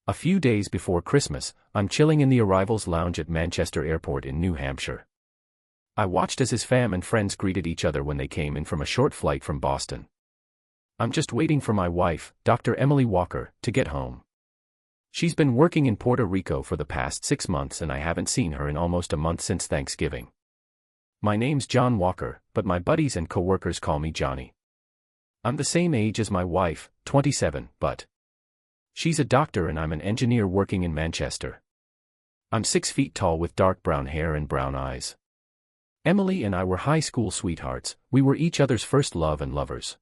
A few days before Christmas, I'm chilling in the arrivals lounge at Manchester Airport in New Hampshire. I watched as his fam and friends greeted each other when they came in from a short flight from Boston. I'm just waiting for my wife, Dr. Emily Walker, to get home. She's been working in Puerto Rico for the past 6 months and I haven't seen her in almost a month since Thanksgiving. My name's John Walker, but my buddies and coworkers call me Johnny. I'm the same age as my wife, 27, but she's a doctor and I'm an engineer working in Manchester. I'm 6 feet tall with dark brown hair and brown eyes. Emily and I were high school sweethearts. We were each other's first love and lovers.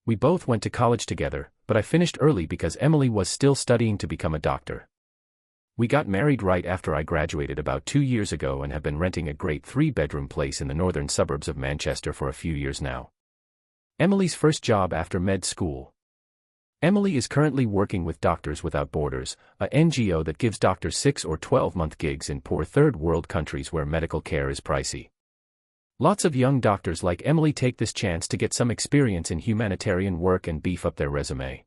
We both went to college together, but I finished early because Emily was still studying to become a doctor. We got married right after I graduated about 2 years ago and have been renting a great 3-bedroom place in the northern suburbs of Manchester for a few years now. Emily's first job after med school. Emily is currently working with Doctors Without Borders, a NGO that gives doctors 6 or 12-month gigs in poor third-world countries where medical care is pricey. Lots of young doctors like Emily take this chance to get some experience in humanitarian work and beef up their resume.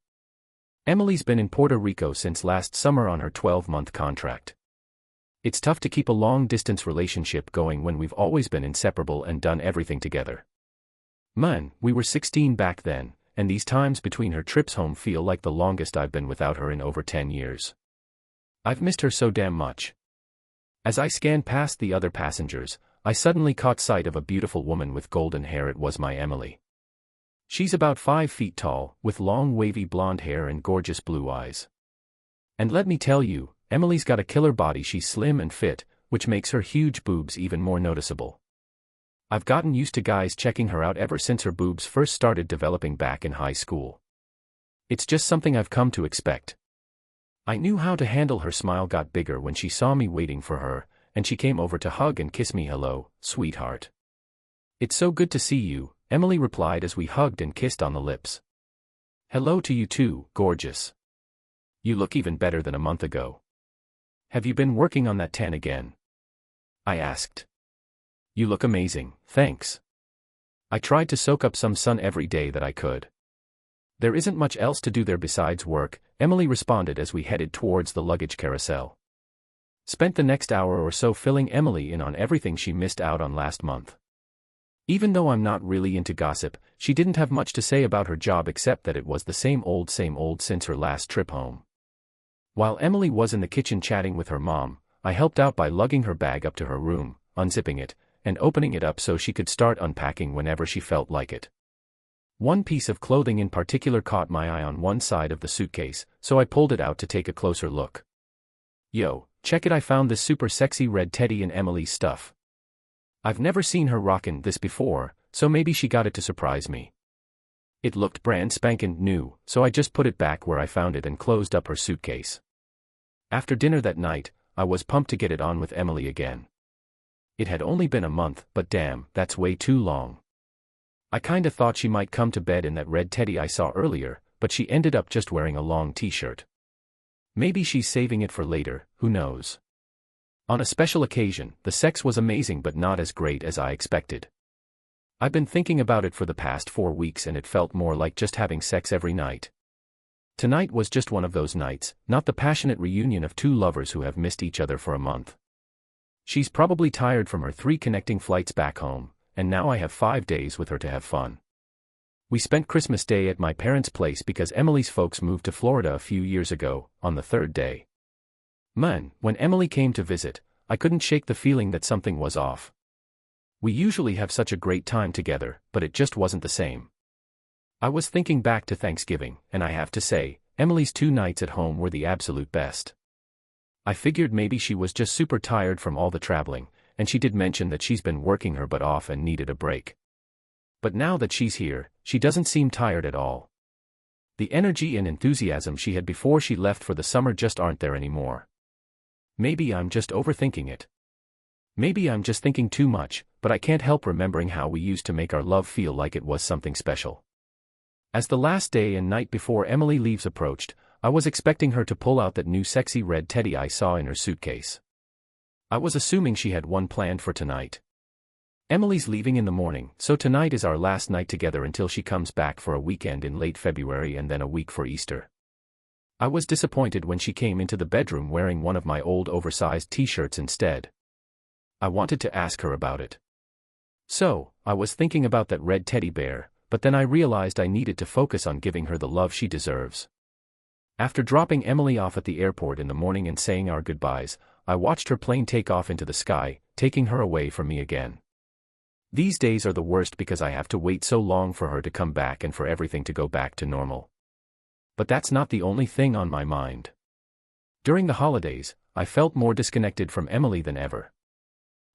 Emily's been in Puerto Rico since last summer on her 12-month contract. It's tough to keep a long-distance relationship going when we've always been inseparable and done everything together. Man, we were 16 back then, and these times between her trips home feel like the longest I've been without her in over 10 years. I've missed her so damn much. As I scanned past the other passengers, I suddenly caught sight of a beautiful woman with golden hair. It was my Emily. She's about 5 feet tall, with long wavy blonde hair and gorgeous blue eyes. And let me tell you, Emily's got a killer body. She's slim and fit, which makes her huge boobs even more noticeable. I've gotten used to guys checking her out ever since her boobs first started developing back in high school. It's just something I've come to expect. I knew how to handle her. Smile got bigger when she saw me waiting for her, and she came over to hug and kiss me. Hello, sweetheart. It's so good to see you, Emily replied as we hugged and kissed on the lips. Hello to you too, gorgeous. You look even better than a month ago. Have you been working on that tan again? I asked. You look amazing, thanks. I tried to soak up some sun every day that I could. There isn't much else to do there besides work, Emily responded as we headed towards the luggage carousel. Spent the next hour or so filling Emily in on everything she missed out on last month. Even though I'm not really into gossip, she didn't have much to say about her job except that it was the same old since her last trip home. While Emily was in the kitchen chatting with her mom, I helped out by lugging her bag up to her room, unzipping it, and opening it up so she could start unpacking whenever she felt like it. One piece of clothing in particular caught my eye on one side of the suitcase, so I pulled it out to take a closer look. Yo, check it, I found this super sexy red teddy in Emily's stuff. I've never seen her rockin' this before, so maybe she got it to surprise me. It looked brand spankin' new, so I just put it back where I found it and closed up her suitcase. After dinner that night, I was pumped to get it on with Emily again. It had only been a month, but damn, that's way too long. I kinda thought she might come to bed in that red teddy I saw earlier, but she ended up just wearing a long t-shirt. Maybe she's saving it for later, who knows. On a special occasion, the sex was amazing but not as great as I expected. I've been thinking about it for the past 4 weeks and it felt more like just having sex every night. Tonight was just one of those nights, not the passionate reunion of 2 lovers who have missed each other for a month. She's probably tired from her 3 connecting flights back home, and now I have 5 days with her to have fun. We spent Christmas Day at my parents' place because Emily's folks moved to Florida a few years ago, on the 3rd day. Man, when Emily came to visit, I couldn't shake the feeling that something was off. We usually have such a great time together, but it just wasn't the same. I was thinking back to Thanksgiving, and I have to say, Emily's 2 nights at home were the absolute best. I figured maybe she was just super tired from all the traveling, and she did mention that she's been working her butt off and needed a break. But now that she's here, she doesn't seem tired at all. The energy and enthusiasm she had before she left for the summer just aren't there anymore. Maybe I'm just overthinking it. Maybe I'm just thinking too much, but I can't help remembering how we used to make our love feel like it was something special. As the last day and night before Emily leaves approached, I was expecting her to pull out that new sexy red teddy I saw in her suitcase. I was assuming she had one planned for tonight. Emily's leaving in the morning, so tonight is our last night together until she comes back for a weekend in late February and then a week for Easter. I was disappointed when she came into the bedroom wearing one of my old oversized t-shirts instead. I wanted to ask her about it. So, I was thinking about that red teddy bear, but then I realized I needed to focus on giving her the love she deserves. After dropping Emily off at the airport in the morning and saying our goodbyes, I watched her plane take off into the sky, taking her away from me again. These days are the worst because I have to wait so long for her to come back and for everything to go back to normal. But that's not the only thing on my mind. During the holidays, I felt more disconnected from Emily than ever.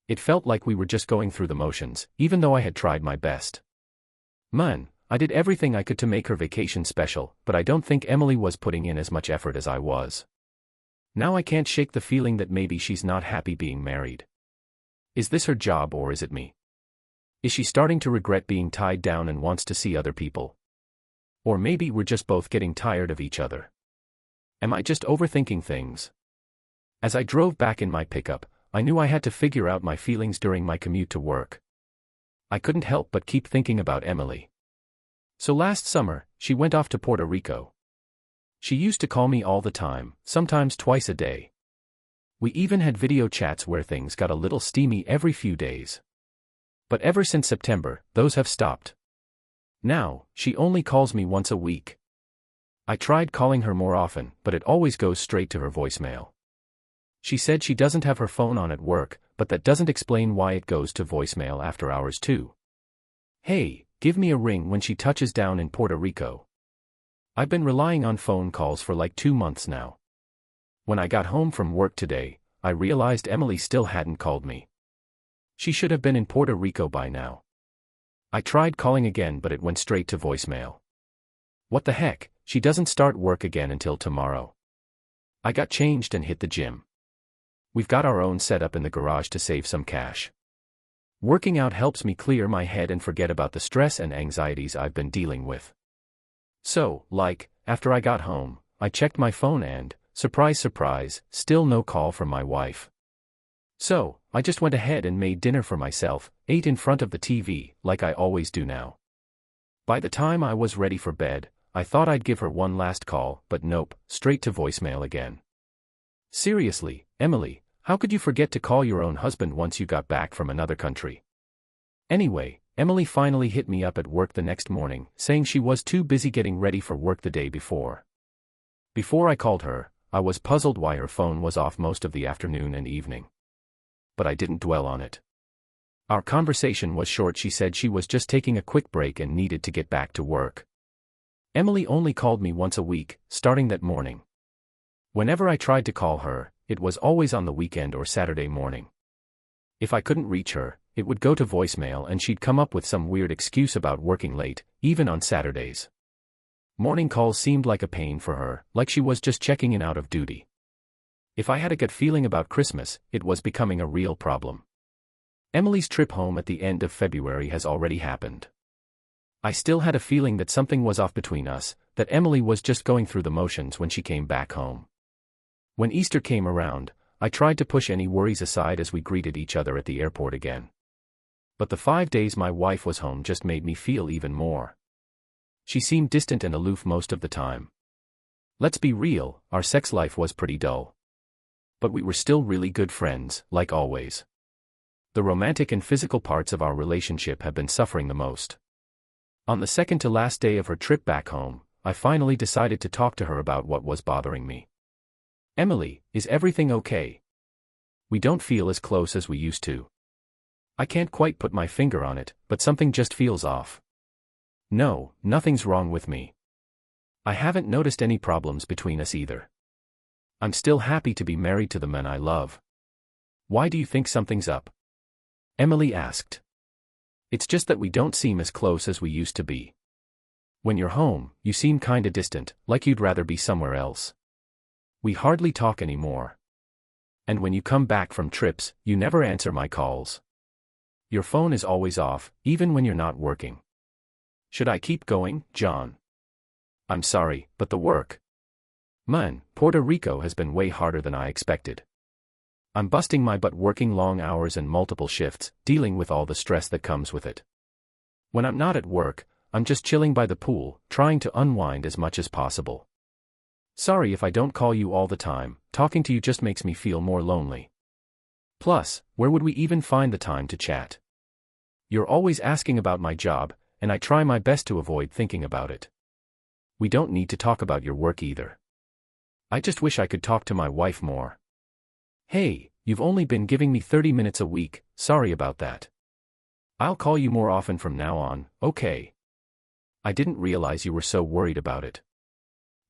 It felt like we were just going through the motions, even though I had tried my best. Man, I did everything I could to make her vacation special, but I don't think Emily was putting in as much effort as I was. Now I can't shake the feeling that maybe she's not happy being married. Is this her job or is it me? Is she starting to regret being tied down and wants to see other people? Or maybe we're just both getting tired of each other. Am I just overthinking things? As I drove back in my pickup, I knew I had to figure out my feelings during my commute to work. I couldn't help but keep thinking about Emily. So last summer, she went off to Puerto Rico. She used to call me all the time, sometimes twice a day. We even had video chats where things got a little steamy every few days. But ever since September, those have stopped. Now, she only calls me once a week. I tried calling her more often, but it always goes straight to her voicemail. She said she doesn't have her phone on at work, but that doesn't explain why it goes to voicemail after hours too. Hey, give me a ring when she touches down in Puerto Rico. I've been relying on phone calls for like 2 months now. When I got home from work today, I realized Emily still hadn't called me. She should have been in Puerto Rico by now. I tried calling again but it went straight to voicemail. What the heck, she doesn't start work again until tomorrow. I got changed and hit the gym. We've got our own setup in the garage to save some cash. Working out helps me clear my head and forget about the stress and anxieties I've been dealing with. So, after I got home, I checked my phone and, surprise surprise, still no call from my wife. So, I just went ahead and made dinner for myself, ate in front of the TV, like I always do now. By the time I was ready for bed, I thought I'd give her one last call, but nope, straight to voicemail again. Seriously, Emily, how could you forget to call your own husband once you got back from another country? Anyway, Emily finally hit me up at work the next morning, saying she was too busy getting ready for work the day before. Before I called her, I was puzzled why her phone was off most of the afternoon and evening. But I didn't dwell on it. Our conversation was short. She said she was just taking a quick break and needed to get back to work. Emily only called me once a week, starting that morning. Whenever I tried to call her, it was always on the weekend or Saturday morning. If I couldn't reach her, it would go to voicemail and she'd come up with some weird excuse about working late, even on Saturdays. Morning calls seemed like a pain for her, like she was just checking in out of duty. If I had a gut feeling about Christmas, it was becoming a real problem. Emily's trip home at the end of February has already happened. I still had a feeling that something was off between us, that Emily was just going through the motions when she came back home. When Easter came around, I tried to push any worries aside as we greeted each other at the airport again. But the 5 days my wife was home just made me feel even more. She seemed distant and aloof most of the time. Let's be real, our sex life was pretty dull. But we were still really good friends, like always. The romantic and physical parts of our relationship have been suffering the most. On the second to last day of her trip back home, I finally decided to talk to her about what was bothering me. Emily, is everything okay? We don't feel as close as we used to. I can't quite put my finger on it, but something just feels off. No, nothing's wrong with me. I haven't noticed any problems between us either. I'm still happy to be married to the man I love. Why do you think something's up? Emily asked. It's just that we don't seem as close as we used to be. When you're home, you seem kinda distant, like you'd rather be somewhere else. We hardly talk anymore. And when you come back from trips, you never answer my calls. Your phone is always off, even when you're not working. Should I keep going, John? I'm sorry, but the work. Man, Puerto Rico has been way harder than I expected. I'm busting my butt working long hours and multiple shifts, dealing with all the stress that comes with it. When I'm not at work, I'm just chilling by the pool, trying to unwind as much as possible. Sorry if I don't call you all the time, talking to you just makes me feel more lonely. Plus, where would we even find the time to chat? You're always asking about my job, and I try my best to avoid thinking about it. We don't need to talk about your work either. I just wish I could talk to my wife more. Hey, you've only been giving me 30 minutes a week, sorry about that. I'll call you more often from now on, okay? I didn't realize you were so worried about it.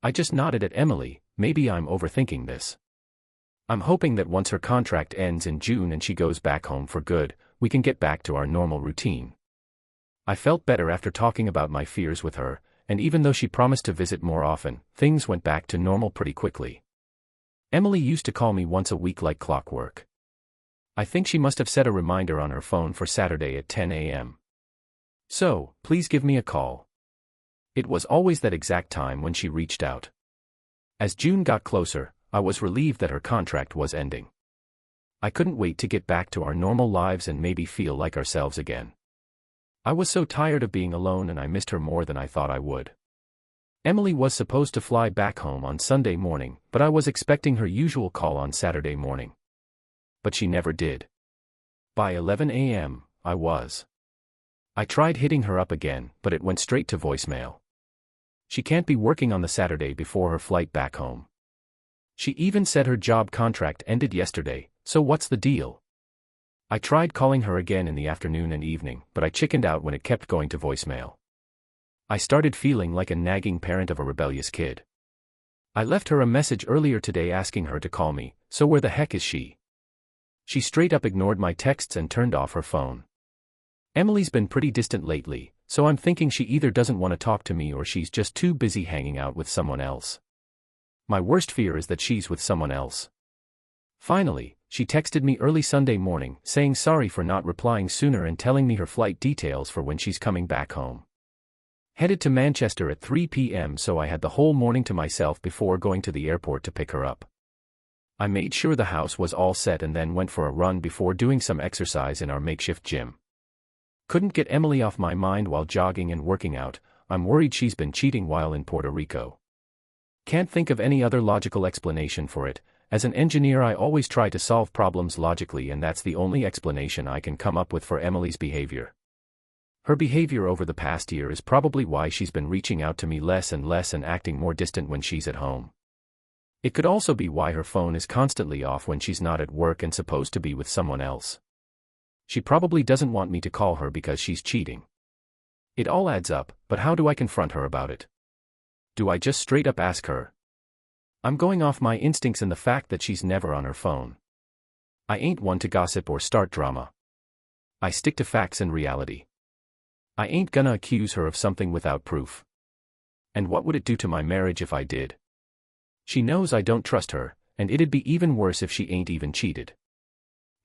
I just nodded at Emily, maybe I'm overthinking this. I'm hoping that once her contract ends in June and she goes back home for good, we can get back to our normal routine. I felt better after talking about my fears with her, and even though she promised to visit more often, things went back to normal pretty quickly. Emily used to call me once a week like clockwork. I think she must have set a reminder on her phone for Saturday at 10 a.m. So, please give me a call. It was always that exact time when she reached out. As June got closer, I was relieved that her contract was ending. I couldn't wait to get back to our normal lives and maybe feel like ourselves again. I was so tired of being alone and I missed her more than I thought I would. Emily was supposed to fly back home on Sunday morning, but I was expecting her usual call on Saturday morning. But she never did. By 11 a.m., I tried hitting her up again, but it went straight to voicemail. She can't be working on the Saturday before her flight back home. She even said her job contract ended yesterday, so what's the deal? I tried calling her again in the afternoon and evening, but I chickened out when it kept going to voicemail. I started feeling like a nagging parent of a rebellious kid. I left her a message earlier today asking her to call me, so where the heck is she? She straight up ignored my texts and turned off her phone. Emily's been pretty distant lately, so I'm thinking she either doesn't want to talk to me or she's just too busy hanging out with someone else. My worst fear is that she's with someone else. Finally, she texted me early Sunday morning, saying sorry for not replying sooner and telling me her flight details for when she's coming back home. Headed to Manchester at 3 p.m. so I had the whole morning to myself before going to the airport to pick her up. I made sure the house was all set and then went for a run before doing some exercise in our makeshift gym. Couldn't get Emily off my mind while jogging and working out. I'm worried she's been cheating while in Puerto Rico. Can't think of any other logical explanation for it. As an engineer, I always try to solve problems logically, and that's the only explanation I can come up with for Emily's behavior. Her behavior over the past year is probably why she's been reaching out to me less and less and acting more distant when she's at home. It could also be why her phone is constantly off when she's not at work and supposed to be with someone else. She probably doesn't want me to call her because she's cheating. It all adds up, but how do I confront her about it? Do I just straight up ask her? I'm going off my instincts and the fact that she's never on her phone. I ain't one to gossip or start drama. I stick to facts and reality. I ain't gonna accuse her of something without proof. And what would it do to my marriage if I did? She knows I don't trust her, and it'd be even worse if she ain't even cheated.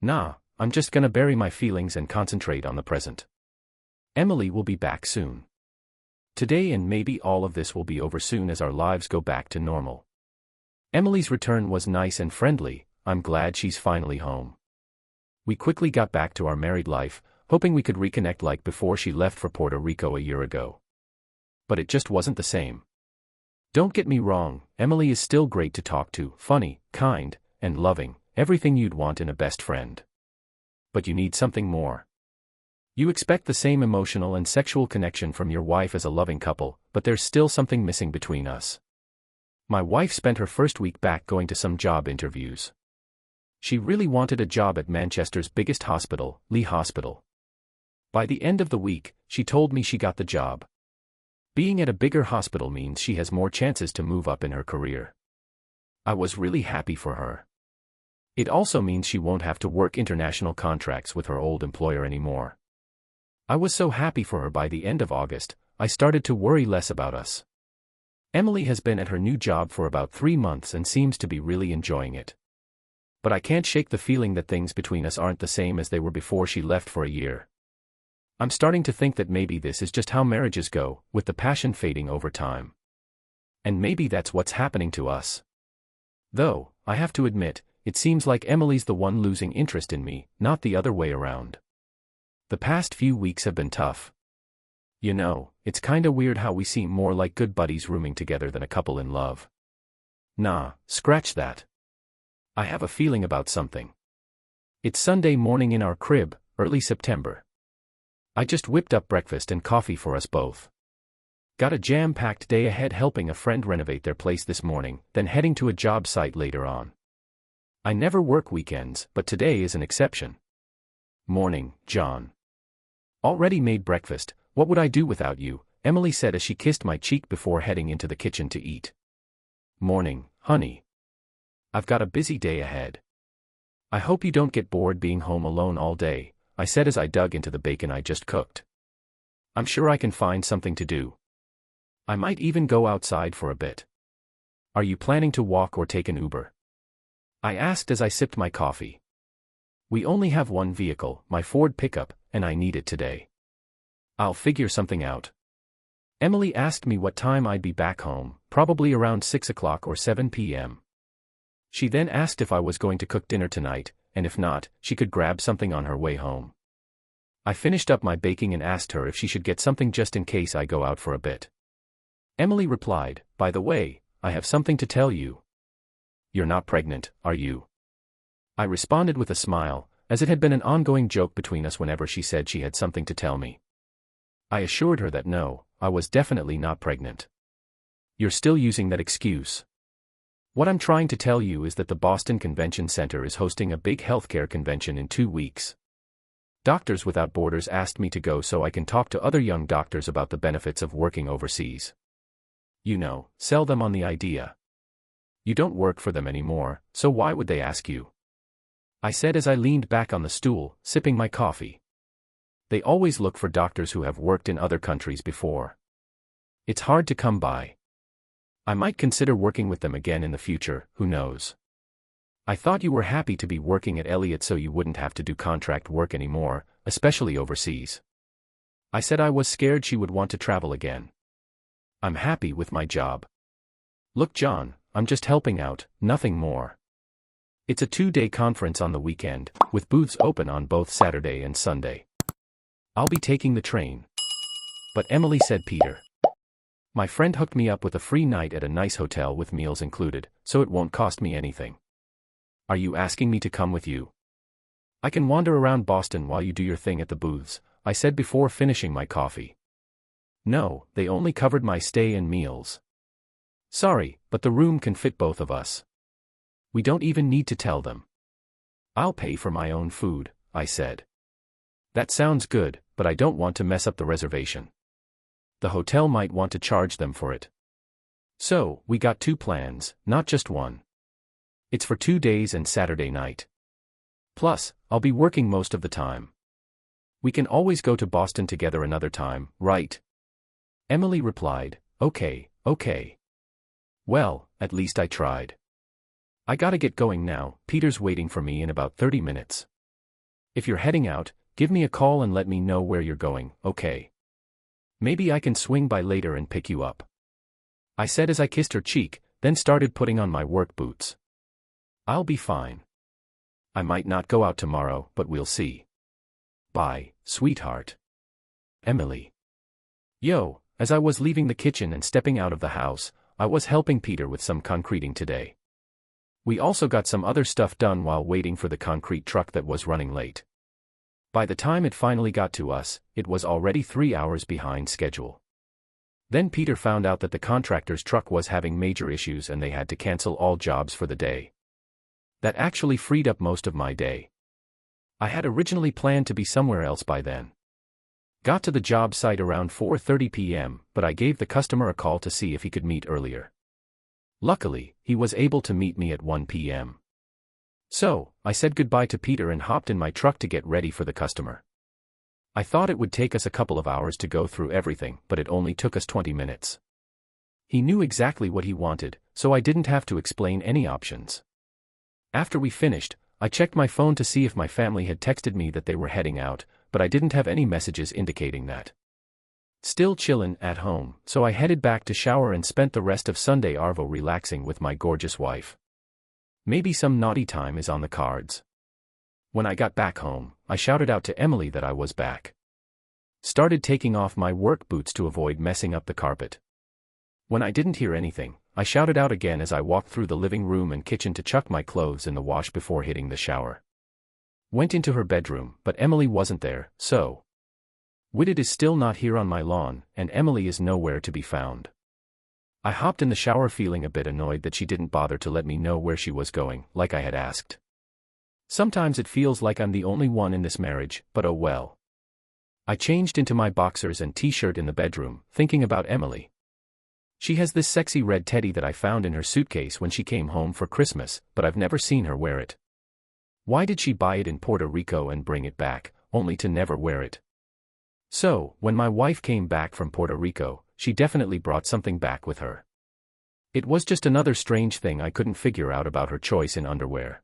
Nah, I'm just gonna bury my feelings and concentrate on the present. Emily will be back soon. Today, and maybe all of this will be over soon as our lives go back to normal. Emily's return was nice and friendly. I'm glad she's finally home. We quickly got back to our married life, hoping we could reconnect like before she left for Puerto Rico a year ago. But it just wasn't the same. Don't get me wrong, Emily is still great to talk to, funny, kind, and loving, everything you'd want in a best friend. But you need something more. You expect the same emotional and sexual connection from your wife as a loving couple, but there's still something missing between us. My wife spent her first week back going to some job interviews. She really wanted a job at Manchester's biggest hospital, Lee Hospital. By the end of the week, she told me she got the job. Being at a bigger hospital means she has more chances to move up in her career. I was really happy for her. It also means she won't have to work international contracts with her old employer anymore. I was so happy for her. By the end of August, I started to worry less about us. Emily has been at her new job for about 3 months and seems to be really enjoying it. But I can't shake the feeling that things between us aren't the same as they were before she left for a year. I'm starting to think that maybe this is just how marriages go, with the passion fading over time. And maybe that's what's happening to us. Though, I have to admit, it seems like Emily's the one losing interest in me, not the other way around. The past few weeks have been tough. You know, it's kinda weird how we seem more like good buddies rooming together than a couple in love. Nah, scratch that. I have a feeling about something. It's Sunday morning in our crib, early September. I just whipped up breakfast and coffee for us both. Got a jam-packed day ahead helping a friend renovate their place this morning, then heading to a job site later on. I never work weekends, but today is an exception. Morning, John. Already made breakfast, what would I do without you? Emily said as she kissed my cheek before heading into the kitchen to eat. Morning, honey. I've got a busy day ahead. I hope you don't get bored being home alone all day, I said as I dug into the bacon I just cooked. I'm sure I can find something to do. I might even go outside for a bit. Are you planning to walk or take an Uber? I asked as I sipped my coffee. We only have one vehicle, my Ford pickup, and I need it today. I'll figure something out. Emily asked me what time I'd be back home, probably around 6 o'clock or 7 p.m. She then asked if I was going to cook dinner tonight, and if not, she could grab something on her way home. I finished up my baking and asked her if she should get something just in case I go out for a bit. Emily replied, by the way, I have something to tell you. You're not pregnant, are you? I responded with a smile, as it had been an ongoing joke between us whenever she said she had something to tell me. I assured her that no, I was definitely not pregnant. You're still using that excuse. What I'm trying to tell you is that the Boston Convention Center is hosting a big healthcare convention in 2 weeks. Doctors Without Borders asked me to go so I can talk to other young doctors about the benefits of working overseas. You know, sell them on the idea. You don't work for them anymore, so why would they ask you? I said as I leaned back on the stool, sipping my coffee. They always look for doctors who have worked in other countries before. It's hard to come by. I might consider working with them again in the future, who knows. I thought you were happy to be working at Elliott so you wouldn't have to do contract work anymore, especially overseas. I said I was scared she would want to travel again. I'm happy with my job. Look, John, I'm just helping out, nothing more. It's a 2-day conference on the weekend, with booths open on both Saturday and Sunday. I'll be taking the train. But Emily said Peter. My friend hooked me up with a free night at a nice hotel with meals included, so it won't cost me anything. Are you asking me to come with you? I can wander around Boston while you do your thing at the booths, I said before finishing my coffee. No, they only covered my stay and meals. Sorry, but the room can fit both of us. We don't even need to tell them. I'll pay for my own food, I said. That sounds good, but I don't want to mess up the reservation. The hotel might want to charge them for it. So, we got 2 plans, not just one. It's for 2 days and Saturday night. Plus, I'll be working most of the time. We can always go to Boston together another time, right? Emily replied, okay. Well, at least I tried. I gotta get going now, Peter's waiting for me in about 30 minutes. If you're heading out, give me a call and let me know where you're going, okay? Maybe I can swing by later and pick you up. I said as I kissed her cheek, then started putting on my work boots. I'll be fine. I might not go out tomorrow, but we'll see. Bye, sweetheart. Emily. Yo, as I was leaving the kitchen and stepping out of the house, I was helping Peter with some concreting today. We also got some other stuff done while waiting for the concrete truck that was running late. By the time it finally got to us, it was already 3 hours behind schedule. Then Peter found out that the contractor's truck was having major issues and they had to cancel all jobs for the day. That actually freed up most of my day. I had originally planned to be somewhere else by then. Got to the job site around 4:30 p.m., but I gave the customer a call to see if he could meet earlier. Luckily, he was able to meet me at 1 p.m. So, I said goodbye to Peter and hopped in my truck to get ready for the customer. I thought it would take us a couple of hours to go through everything, but it only took us 20 minutes. He knew exactly what he wanted, so I didn't have to explain any options. After we finished, I checked my phone to see if my family had texted me that they were heading out, but I didn't have any messages indicating that. Still chillin' at home, so I headed back to shower and spent the rest of Sunday Arvo relaxing with my gorgeous wife. Maybe some naughty time is on the cards. When I got back home, I shouted out to Emily that I was back. Started taking off my work boots to avoid messing up the carpet. When I didn't hear anything, I shouted out again as I walked through the living room and kitchen to chuck my clothes in the wash before hitting the shower. Went into her bedroom, but Emily wasn't there, so. Whitted is still not here on my lawn, and Emily is nowhere to be found. I hopped in the shower feeling a bit annoyed that she didn't bother to let me know where she was going, like I had asked. Sometimes it feels like I'm the only one in this marriage, but oh well. I changed into my boxers and t-shirt in the bedroom, thinking about Emily. She has this sexy red teddy that I found in her suitcase when she came home for Christmas, but I've never seen her wear it. Why did she buy it in Puerto Rico and bring it back, only to never wear it? So, when my wife came back from Puerto Rico, she definitely brought something back with her. It was just another strange thing I couldn't figure out about her choice in underwear.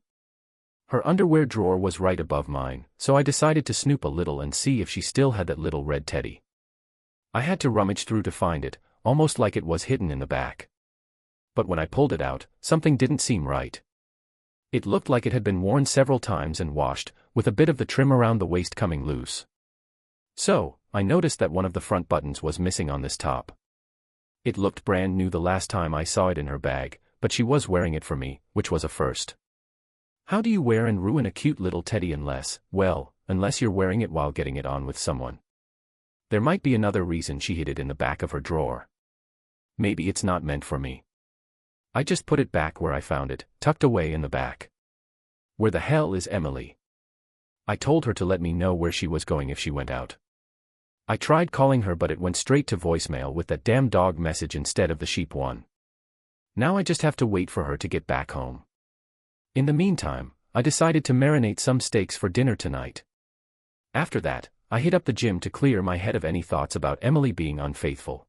Her underwear drawer was right above mine, so I decided to snoop a little and see if she still had that little red teddy. I had to rummage through to find it, almost like it was hidden in the back. But when I pulled it out, something didn't seem right. It looked like it had been worn several times and washed, with a bit of the trim around the waist coming loose. So, I noticed that one of the front buttons was missing on this top. It looked brand new the last time I saw it in her bag, but she was wearing it for me, which was a first. How do you wear and ruin a cute little teddy unless you're wearing it while getting it on with someone? There might be another reason she hid it in the back of her drawer. Maybe it's not meant for me. I just put it back where I found it, tucked away in the back. Where the hell is Emily? I told her to let me know where she was going if she went out. I tried calling her but it went straight to voicemail with that damn dog message instead of the sheep one. Now I just have to wait for her to get back home. In the meantime, I decided to marinate some steaks for dinner tonight. After that, I hit up the gym to clear my head of any thoughts about Emily being unfaithful.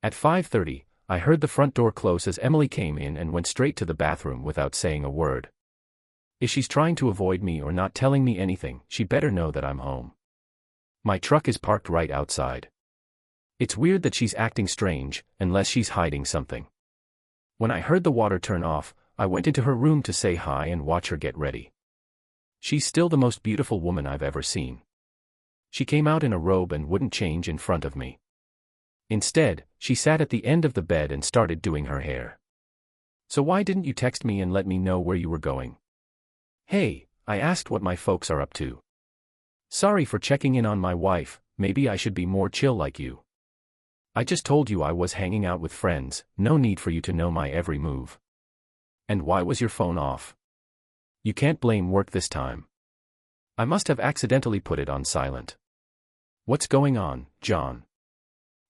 At 5:30, I heard the front door close as Emily came in and went straight to the bathroom without saying a word. If she's trying to avoid me or not telling me anything, she better know that I'm home. My truck is parked right outside. It's weird that she's acting strange, unless she's hiding something. When I heard the water turn off, I went into her room to say hi and watch her get ready. She's still the most beautiful woman I've ever seen. She came out in a robe and wouldn't change in front of me. Instead, she sat at the end of the bed and started doing her hair. So why didn't you text me and let me know where you were going? Hey, I asked what my folks are up to. Sorry for checking in on my wife, maybe I should be more chill like you. I just told you I was hanging out with friends, no need for you to know my every move. And why was your phone off? You can't blame work this time. I must have accidentally put it on silent. What's going on, John?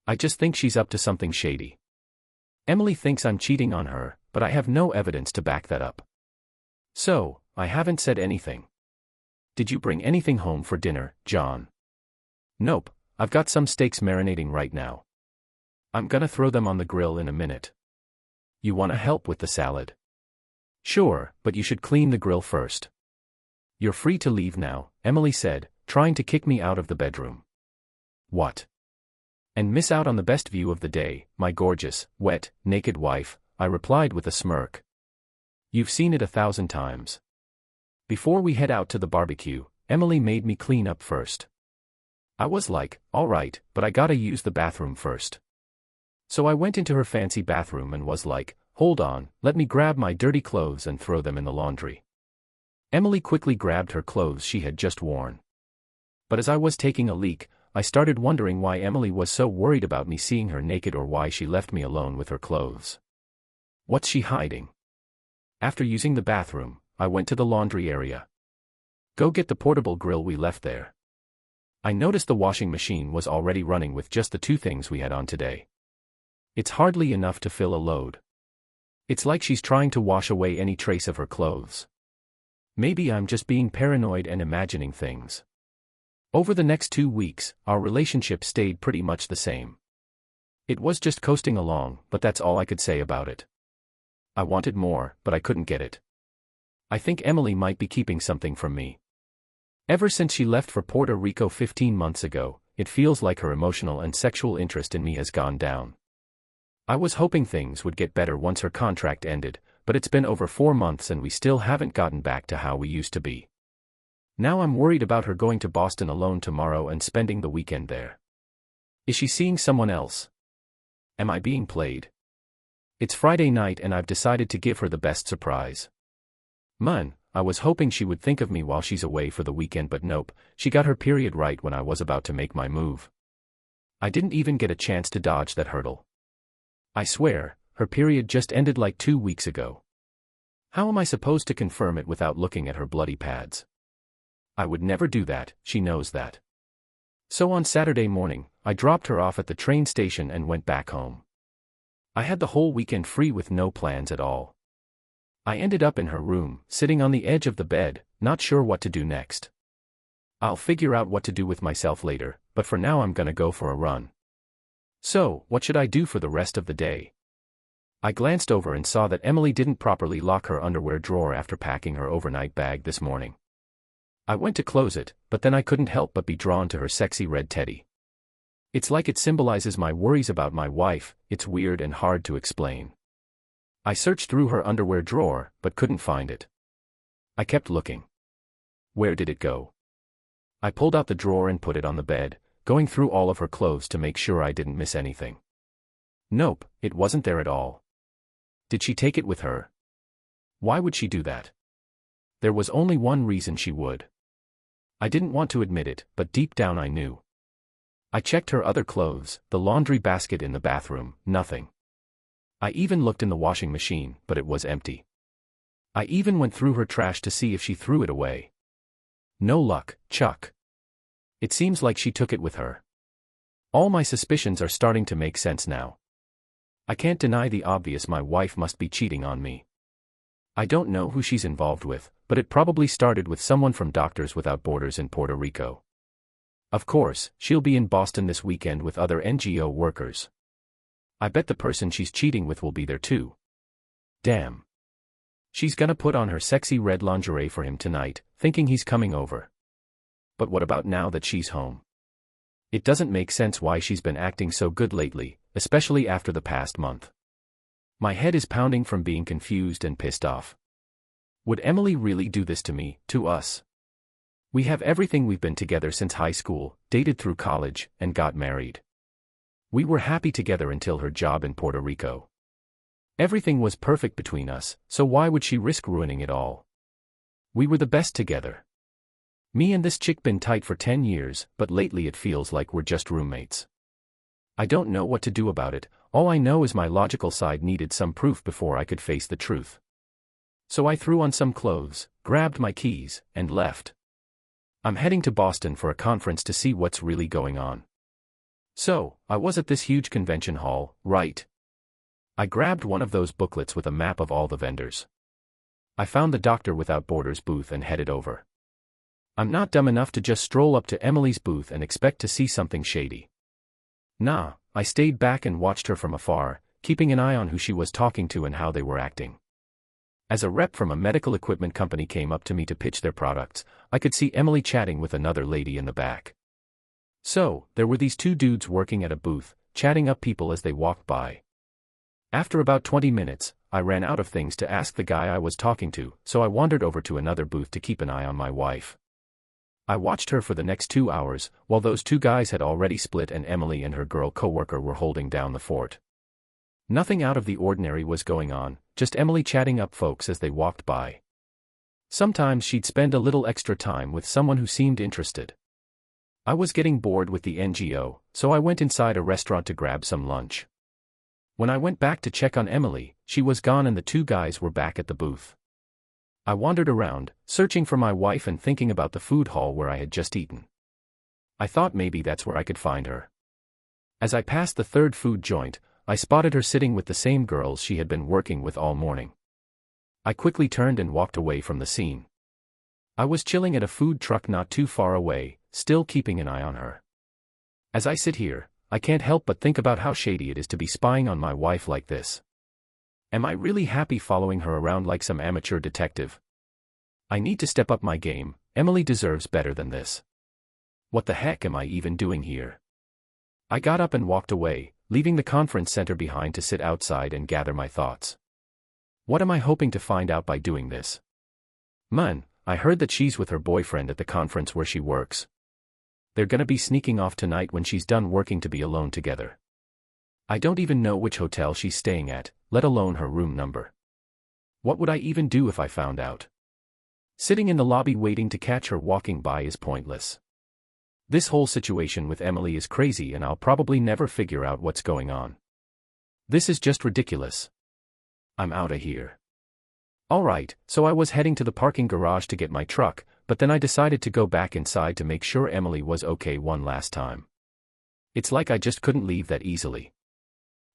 I just think she's up to something shady. Emily thinks I'm cheating on her, but I have no evidence to back that up. So, I haven't said anything. Did you bring anything home for dinner, John? Nope, I've got some steaks marinating right now. I'm gonna throw them on the grill in a minute. You wanna help with the salad? Sure, but you should clean the grill first. You're free to leave now, Emily said, trying to kick me out of the bedroom. What? And miss out on the best view of the day, my gorgeous, wet, naked wife, I replied with a smirk. You've seen it 1,000 times. Before we head out to the barbecue, Emily made me clean up first. I was like, all right, but I gotta use the bathroom first. So I went into her fancy bathroom and was like, hold on, let me grab my dirty clothes and throw them in the laundry. Emily quickly grabbed her clothes she had just worn. But as I was taking a leak, I started wondering why Emily was so worried about me seeing her naked or why she left me alone with her clothes. What's she hiding? After using the bathroom, I went to the laundry area. Go get the portable grill we left there. I noticed the washing machine was already running with just the 2 things we had on today. It's hardly enough to fill a load. It's like she's trying to wash away any trace of her clothes. Maybe I'm just being paranoid and imagining things. Over the next 2 weeks, our relationship stayed pretty much the same. It was just coasting along, but that's all I could say about it. I wanted more, but I couldn't get it. I think Emily might be keeping something from me. Ever since she left for Puerto Rico 15 months ago, it feels like her emotional and sexual interest in me has gone down. I was hoping things would get better once her contract ended, but it's been over 4 months and we still haven't gotten back to how we used to be. Now I'm worried about her going to Boston alone tomorrow and spending the weekend there. Is she seeing someone else? Am I being played? It's Friday night and I've decided to give her the best surprise. Man, I was hoping she would think of me while she's away for the weekend, but nope, she got her period right when I was about to make my move. I didn't even get a chance to dodge that hurdle. I swear, her period just ended like 2 weeks ago. How am I supposed to confirm it without looking at her bloody pads? I would never do that, she knows that. So on Saturday morning, I dropped her off at the train station and went back home. I had the whole weekend free with no plans at all. I ended up in her room, sitting on the edge of the bed, not sure what to do next. I'll figure out what to do with myself later, but for now I'm gonna go for a run. So, what should I do for the rest of the day? I glanced over and saw that Emily didn't properly lock her underwear drawer after packing her overnight bag this morning. I went to close it, but then I couldn't help but be drawn to her sexy red teddy. It's like it symbolizes my worries about my wife. It's weird and hard to explain. I searched through her underwear drawer, but couldn't find it. I kept looking. Where did it go? I pulled out the drawer and put it on the bed, going through all of her clothes to make sure I didn't miss anything. Nope, it wasn't there at all. Did she take it with her? Why would she do that? There was only one reason she would. I didn't want to admit it, but deep down I knew. I checked her other clothes, the laundry basket in the bathroom, nothing. I even looked in the washing machine, but it was empty. I even went through her trash to see if she threw it away. No luck, Chuck. It seems like she took it with her. All my suspicions are starting to make sense now. I can't deny the obvious, my wife must be cheating on me. I don't know who she's involved with, but it probably started with someone from Doctors Without Borders in Puerto Rico. Of course, she'll be in Boston this weekend with other NGO workers. I bet the person she's cheating with will be there too. Damn. She's gonna put on her sexy red lingerie for him tonight, thinking he's coming over. But what about now that she's home? It doesn't make sense why she's been acting so good lately, especially after the past month. My head is pounding from being confused and pissed off. Would Emily really do this to me, to us? We have everything, we've been together since high school, dated through college, and got married. We were happy together until her job in Puerto Rico. Everything was perfect between us, so why would she risk ruining it all? We were the best together. Me and this chick been tight for 10 years, but lately it feels like we're just roommates. I don't know what to do about it, all I know is my logical side needed some proof before I could face the truth. So I threw on some clothes, grabbed my keys, and left. I'm heading to Boston for a conference to see what's really going on. So, I was at this huge convention hall, right? I grabbed one of those booklets with a map of all the vendors. I found the Doctor Without Borders booth and headed over. I'm not dumb enough to just stroll up to Emily's booth and expect to see something shady. Nah, I stayed back and watched her from afar, keeping an eye on who she was talking to and how they were acting. As a rep from a medical equipment company came up to me to pitch their products, I could see Emily chatting with another lady in the back. So, there were these two dudes working at a booth, chatting up people as they walked by. After about 20 minutes, I ran out of things to ask the guy I was talking to, so I wandered over to another booth to keep an eye on my wife. I watched her for the next 2 hours, while those two guys had already split and Emily and her girl coworker were holding down the fort. Nothing out of the ordinary was going on, just Emily chatting up folks as they walked by. Sometimes she'd spend a little extra time with someone who seemed interested. I was getting bored with the NGO, so I went inside a restaurant to grab some lunch. When I went back to check on Emily, she was gone and the two guys were back at the booth. I wandered around, searching for my wife and thinking about the food hall where I had just eaten. I thought maybe that's where I could find her. As I passed the third food joint, I spotted her sitting with the same girls she had been working with all morning. I quickly turned and walked away from the scene. I was chilling at a food truck not too far away, still keeping an eye on her. As I sit here, I can't help but think about how shady it is to be spying on my wife like this. Am I really happy following her around like some amateur detective? I need to step up my game. Emily deserves better than this. What the heck am I even doing here? I got up and walked away, leaving the conference center behind to sit outside and gather my thoughts. What am I hoping to find out by doing this? Man, I heard that she's with her boyfriend at the conference where she works. They're gonna be sneaking off tonight when she's done working to be alone together. I don't even know which hotel she's staying at, let alone her room number. What would I even do if I found out? Sitting in the lobby waiting to catch her walking by is pointless. This whole situation with Emily is crazy and I'll probably never figure out what's going on. This is just ridiculous. I'm outta here. Alright, so I was heading to the parking garage to get my truck, but then I decided to go back inside to make sure Emily was okay one last time. It's like I just couldn't leave that easily.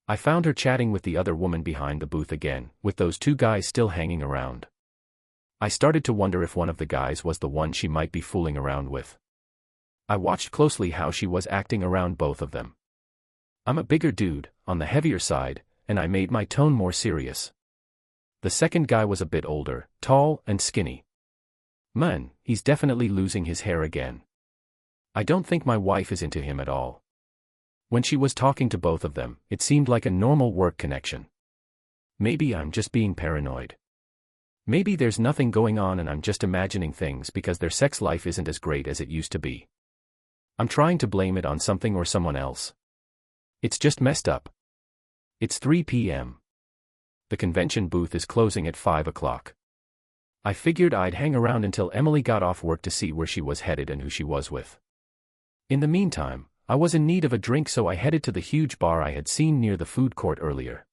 I found her chatting with the other woman behind the booth again, with those two guys still hanging around. I started to wonder if one of the guys was the one she might be fooling around with. I watched closely how she was acting around both of them. I'm a bigger dude, on the heavier side, and I made my tone more serious. The second guy was a bit older, tall and skinny. Man, he's definitely losing his hair again. I don't think my wife is into him at all. When she was talking to both of them, it seemed like a normal work connection. Maybe I'm just being paranoid. Maybe there's nothing going on and I'm just imagining things because their sex life isn't as great as it used to be. I'm trying to blame it on something or someone else. It's just messed up. It's 3 p.m. The convention booth is closing at 5 o'clock. I figured I'd hang around until Emily got off work to see where she was headed and who she was with. In the meantime, I was in need of a drink, so I headed to the huge bar I had seen near the food court earlier.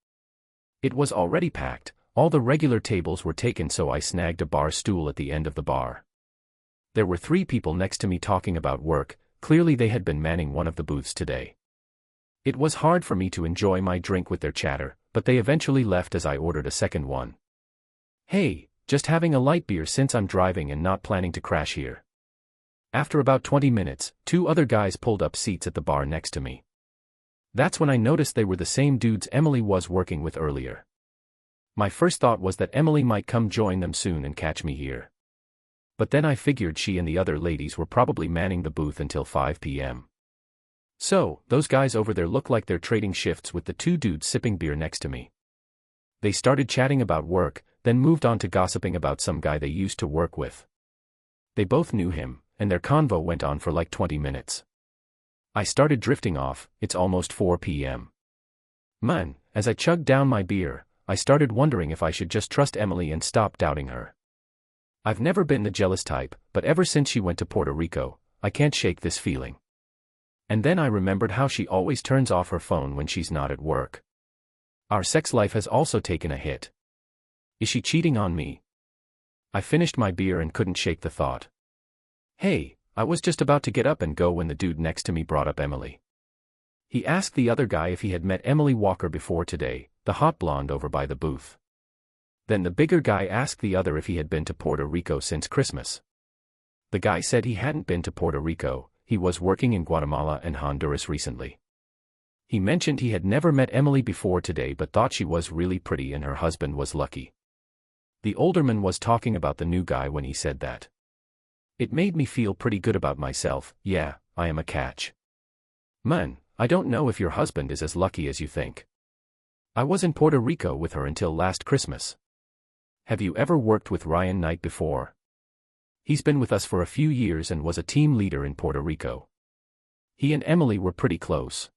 It was already packed, all the regular tables were taken, so I snagged a bar stool at the end of the bar. There were 3 people next to me talking about work, clearly they had been manning one of the booths today. It was hard for me to enjoy my drink with their chatter, but they eventually left as I ordered a second one. Hey, just having a light beer since I'm driving and not planning to crash here. After about 20 minutes, 2 other guys pulled up seats at the bar next to me. That's when I noticed they were the same dudes Emily was working with earlier. My first thought was that Emily might come join them soon and catch me here. But then I figured she and the other ladies were probably manning the booth until 5 p.m. So, those guys over there look like they're trading shifts with the 2 dudes sipping beer next to me. They started chatting about work, then moved on to gossiping about some guy they used to work with. They both knew him, and their convo went on for like 20 minutes. I started drifting off. It's almost 4 p.m. Man, as I chugged down my beer, I started wondering if I should just trust Emily and stop doubting her. I've never been the jealous type, but ever since she went to Puerto Rico, I can't shake this feeling. And then I remembered how she always turns off her phone when she's not at work. Our sex life has also taken a hit. Is she cheating on me? I finished my beer and couldn't shake the thought. Hey, I was just about to get up and go when the dude next to me brought up Emily. He asked the other guy if he had met Emily Walker before today, the hot blonde over by the booth. Then the bigger guy asked the other if he had been to Puerto Rico since Christmas. The guy said he hadn't been to Puerto Rico, he was working in Guatemala and Honduras recently. He mentioned he had never met Emily before today but thought she was really pretty and her husband was lucky. The older man was talking about the new guy when he said that. It made me feel pretty good about myself. Yeah, I am a catch. Man, I don't know if your husband is as lucky as you think. I was in Puerto Rico with her until last Christmas. Have you ever worked with Ryan Knight before? He's been with us for a few years and was a team leader in Puerto Rico. He and Emily were pretty close.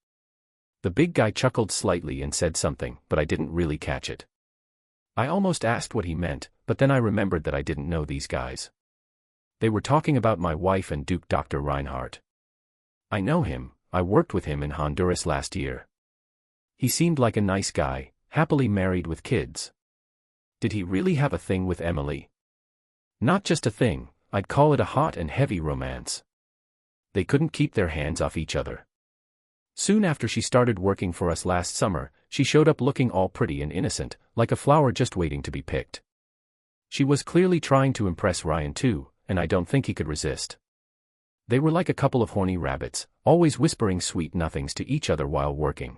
The big guy chuckled slightly and said something, but I didn't really catch it. I almost asked what he meant, but then I remembered that I didn't know these guys. They were talking about my wife and Duke Dr. Reinhardt. I know him, I worked with him in Honduras last year. He seemed like a nice guy, happily married with kids. Did he really have a thing with Emily? Not just a thing, I'd call it a hot and heavy romance. They couldn't keep their hands off each other. Soon after she started working for us last summer, she showed up looking all pretty and innocent, like a flower just waiting to be picked. She was clearly trying to impress Ryan too, and I don't think he could resist. They were like a couple of horny rabbits, always whispering sweet nothings to each other while working.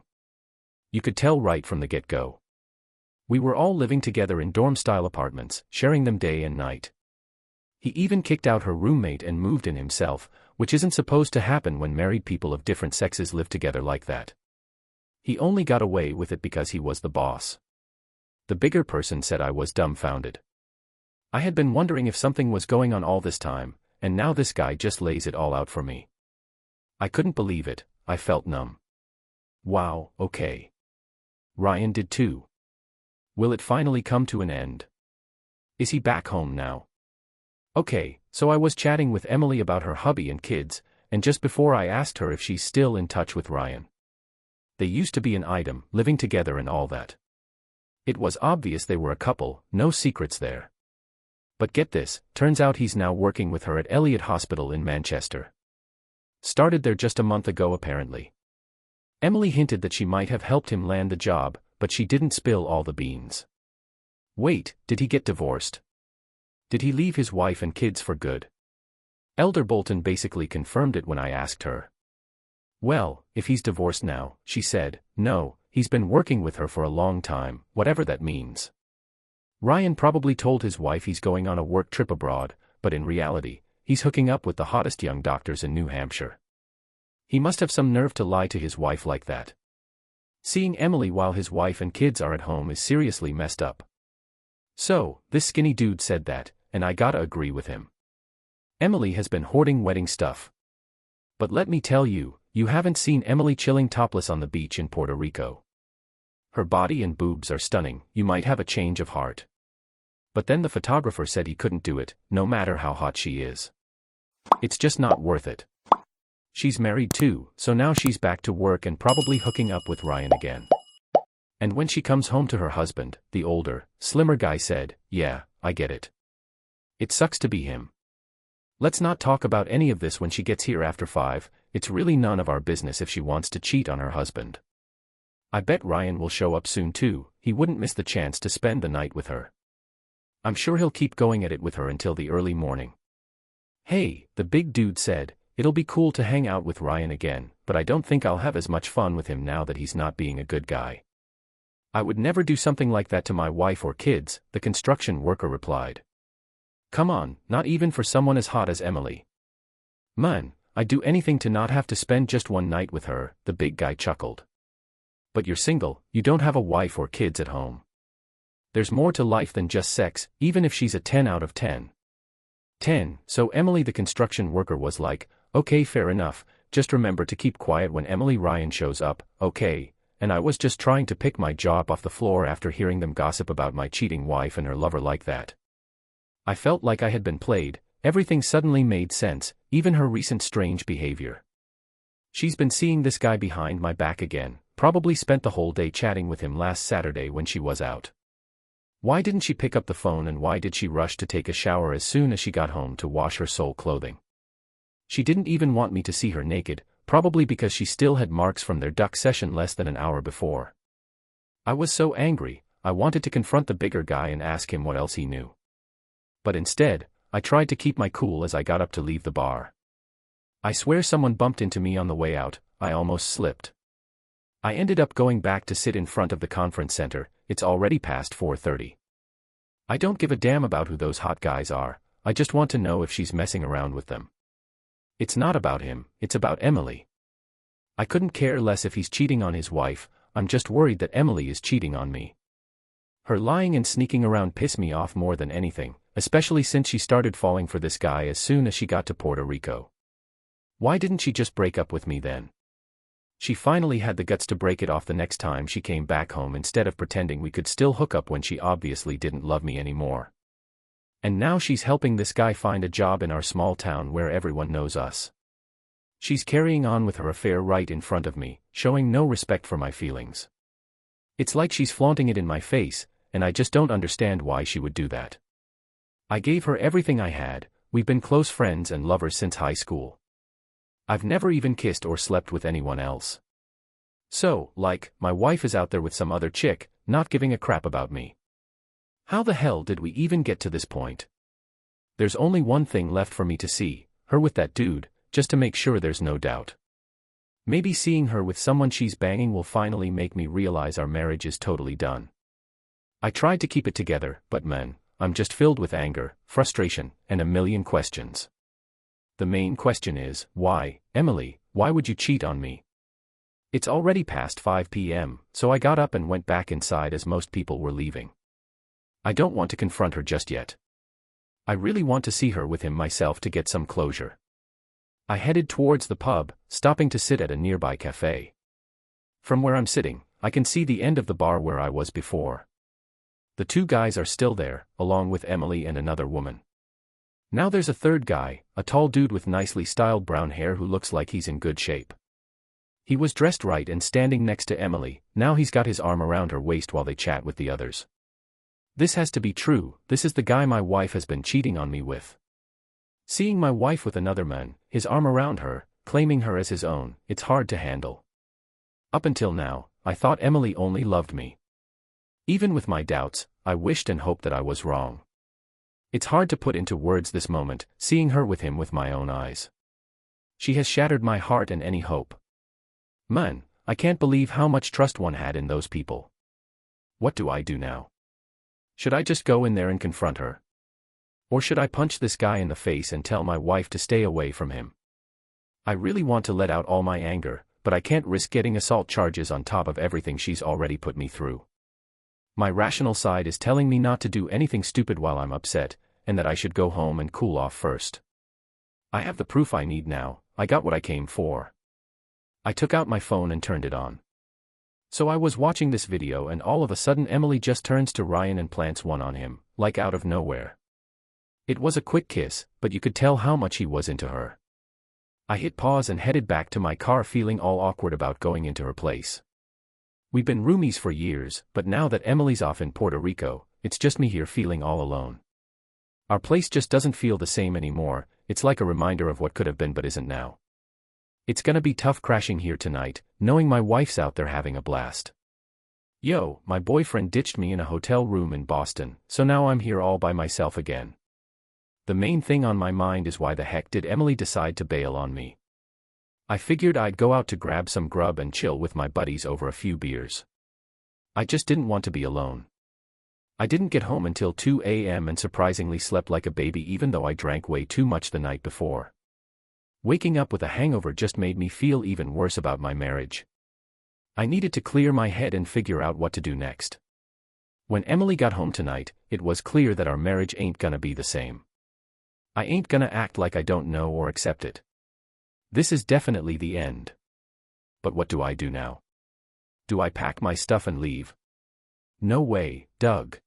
You could tell right from the get-go. We were all living together in dorm-style apartments, sharing them day and night. He even kicked out her roommate and moved in himself, which isn't supposed to happen when married people of different sexes live together like that. He only got away with it because he was the boss. The bigger person said I was dumbfounded. I had been wondering if something was going on all this time, and now this guy just lays it all out for me. I couldn't believe it, I felt numb. Wow, okay. Ryan did too. Will it finally come to an end? Is he back home now? Okay, so I was chatting with Emily about her hubby and kids, and just before I asked her if she's still in touch with Ryan. They used to be an item, living together and all that. It was obvious they were a couple, no secrets there. But get this, turns out he's now working with her at Elliot Hospital in Manchester. Started there just a month ago apparently. Emily hinted that she might have helped him land the job, but she didn't spill all the beans. Wait, did he get divorced? Did he leave his wife and kids for good? Elder Bolton basically confirmed it when I asked her. Well, if he's divorced now, she said, no, he's been working with her for a long time, whatever that means. Ryan probably told his wife he's going on a work trip abroad, but in reality, he's hooking up with the hottest young doctors in New Hampshire. He must have some nerve to lie to his wife like that. Seeing Emily while his wife and kids are at home is seriously messed up. So, this skinny dude said that, and I gotta agree with him. Emily has been hoarding wedding stuff. But let me tell you, you haven't seen Emily chilling topless on the beach in Puerto Rico. Her body and boobs are stunning, you might have a change of heart. But then the photographer said he couldn't do it, no matter how hot she is. It's just not worth it. She's married too, so now she's back to work and probably hooking up with Ryan again. And when she comes home to her husband, the older, slimmer guy said, yeah, I get it. It sucks to be him. Let's not talk about any of this when she gets here after 5, it's really none of our business if she wants to cheat on her husband. I bet Ryan will show up soon too, he wouldn't miss the chance to spend the night with her. I'm sure he'll keep going at it with her until the early morning. Hey, the big dude said, it'll be cool to hang out with Ryan again, but I don't think I'll have as much fun with him now that he's not being a good guy. I would never do something like that to my wife or kids, the construction worker replied. Come on, not even for someone as hot as Emily. Man, I'd do anything to not have to spend just one night with her, the big guy chuckled. But you're single, you don't have a wife or kids at home. There's more to life than just sex, even if she's a 10 out of 10. 10, so Emily the construction worker was like, okay, fair enough, just remember to keep quiet when Emily Ryan shows up, okay, and I was just trying to pick my jaw up off the floor after hearing them gossip about my cheating wife and her lover like that. I felt like I had been played, everything suddenly made sense, even her recent strange behavior. She's been seeing this guy behind my back again, probably spent the whole day chatting with him last Saturday when she was out. Why didn't she pick up the phone and why did she rush to take a shower as soon as she got home to wash her sole clothing? She didn't even want me to see her naked, probably because she still had marks from their duck session less than an hour before. I was so angry, I wanted to confront the bigger guy and ask him what else he knew. But instead, I tried to keep my cool as I got up to leave the bar. I swear someone bumped into me on the way out, I almost slipped. I ended up going back to sit in front of the conference center, it's already past 4:30. I don't give a damn about who those hot guys are, I just want to know if she's messing around with them. It's not about him, it's about Emily. I couldn't care less if he's cheating on his wife, I'm just worried that Emily is cheating on me. Her lying and sneaking around piss me off more than anything, especially since she started falling for this guy as soon as she got to Puerto Rico. Why didn't she just break up with me then? She finally had the guts to break it off the next time she came back home instead of pretending we could still hook up when she obviously didn't love me anymore. And now she's helping this guy find a job in our small town where everyone knows us. She's carrying on with her affair right in front of me, showing no respect for my feelings. It's like she's flaunting it in my face, and I just don't understand why she would do that. I gave her everything I had, we've been close friends and lovers since high school. I've never even kissed or slept with anyone else. So, like, my wife is out there with some other chick, not giving a crap about me. How the hell did we even get to this point? There's only one thing left for me to see, her with that dude, just to make sure there's no doubt. Maybe seeing her with someone she's banging will finally make me realize our marriage is totally done. I tried to keep it together, but man, I'm just filled with anger, frustration, and a million questions. The main question is, why, Emily, why would you cheat on me? It's already past 5 p.m., so I got up and went back inside as most people were leaving. I don't want to confront her just yet. I really want to see her with him myself to get some closure. I headed towards the pub, stopping to sit at a nearby cafe. From where I'm sitting, I can see the end of the bar where I was before. The two guys are still there, along with Emily and another woman. Now there's a third guy, a tall dude with nicely styled brown hair who looks like he's in good shape. He was dressed right and standing next to Emily. Now he's got his arm around her waist while they chat with the others. This has to be true. This is the guy my wife has been cheating on me with. Seeing my wife with another man, his arm around her, claiming her as his own, it's hard to handle. Up until now, I thought Emily only loved me. Even with my doubts, I wished and hoped that I was wrong. It's hard to put into words this moment, seeing her with him with my own eyes. She has shattered my heart and any hope. Man, I can't believe how much trust one had in those people. What do I do now? Should I just go in there and confront her? Or should I punch this guy in the face and tell my wife to stay away from him? I really want to let out all my anger, but I can't risk getting assault charges on top of everything she's already put me through. My rational side is telling me not to do anything stupid while I'm upset, and that I should go home and cool off first. I have the proof I need now. I got what I came for. I took out my phone and turned it on. So I was watching this video and all of a sudden Emily just turns to Ryan and plants one on him, like out of nowhere. It was a quick kiss, but you could tell how much he was into her. I hit pause and headed back to my car feeling all awkward about going into her place. We've been roomies for years, but now that Emily's off in Puerto Rico, it's just me here feeling all alone. Our place just doesn't feel the same anymore. It's like a reminder of what could have been but isn't now. It's gonna be tough crashing here tonight, knowing my wife's out there having a blast. Yo, my boyfriend ditched me in a hotel room in Boston, so now I'm here all by myself again. The main thing on my mind is why the heck did Emily decide to bail on me? I figured I'd go out to grab some grub and chill with my buddies over a few beers. I just didn't want to be alone. I didn't get home until 2 a.m. and surprisingly slept like a baby even though I drank way too much the night before. Waking up with a hangover just made me feel even worse about my marriage. I needed to clear my head and figure out what to do next. When Emily got home tonight, it was clear that our marriage ain't gonna be the same. I ain't gonna act like I don't know or accept it. This is definitely the end. But what do I do now? Do I pack my stuff and leave? No way, Doug.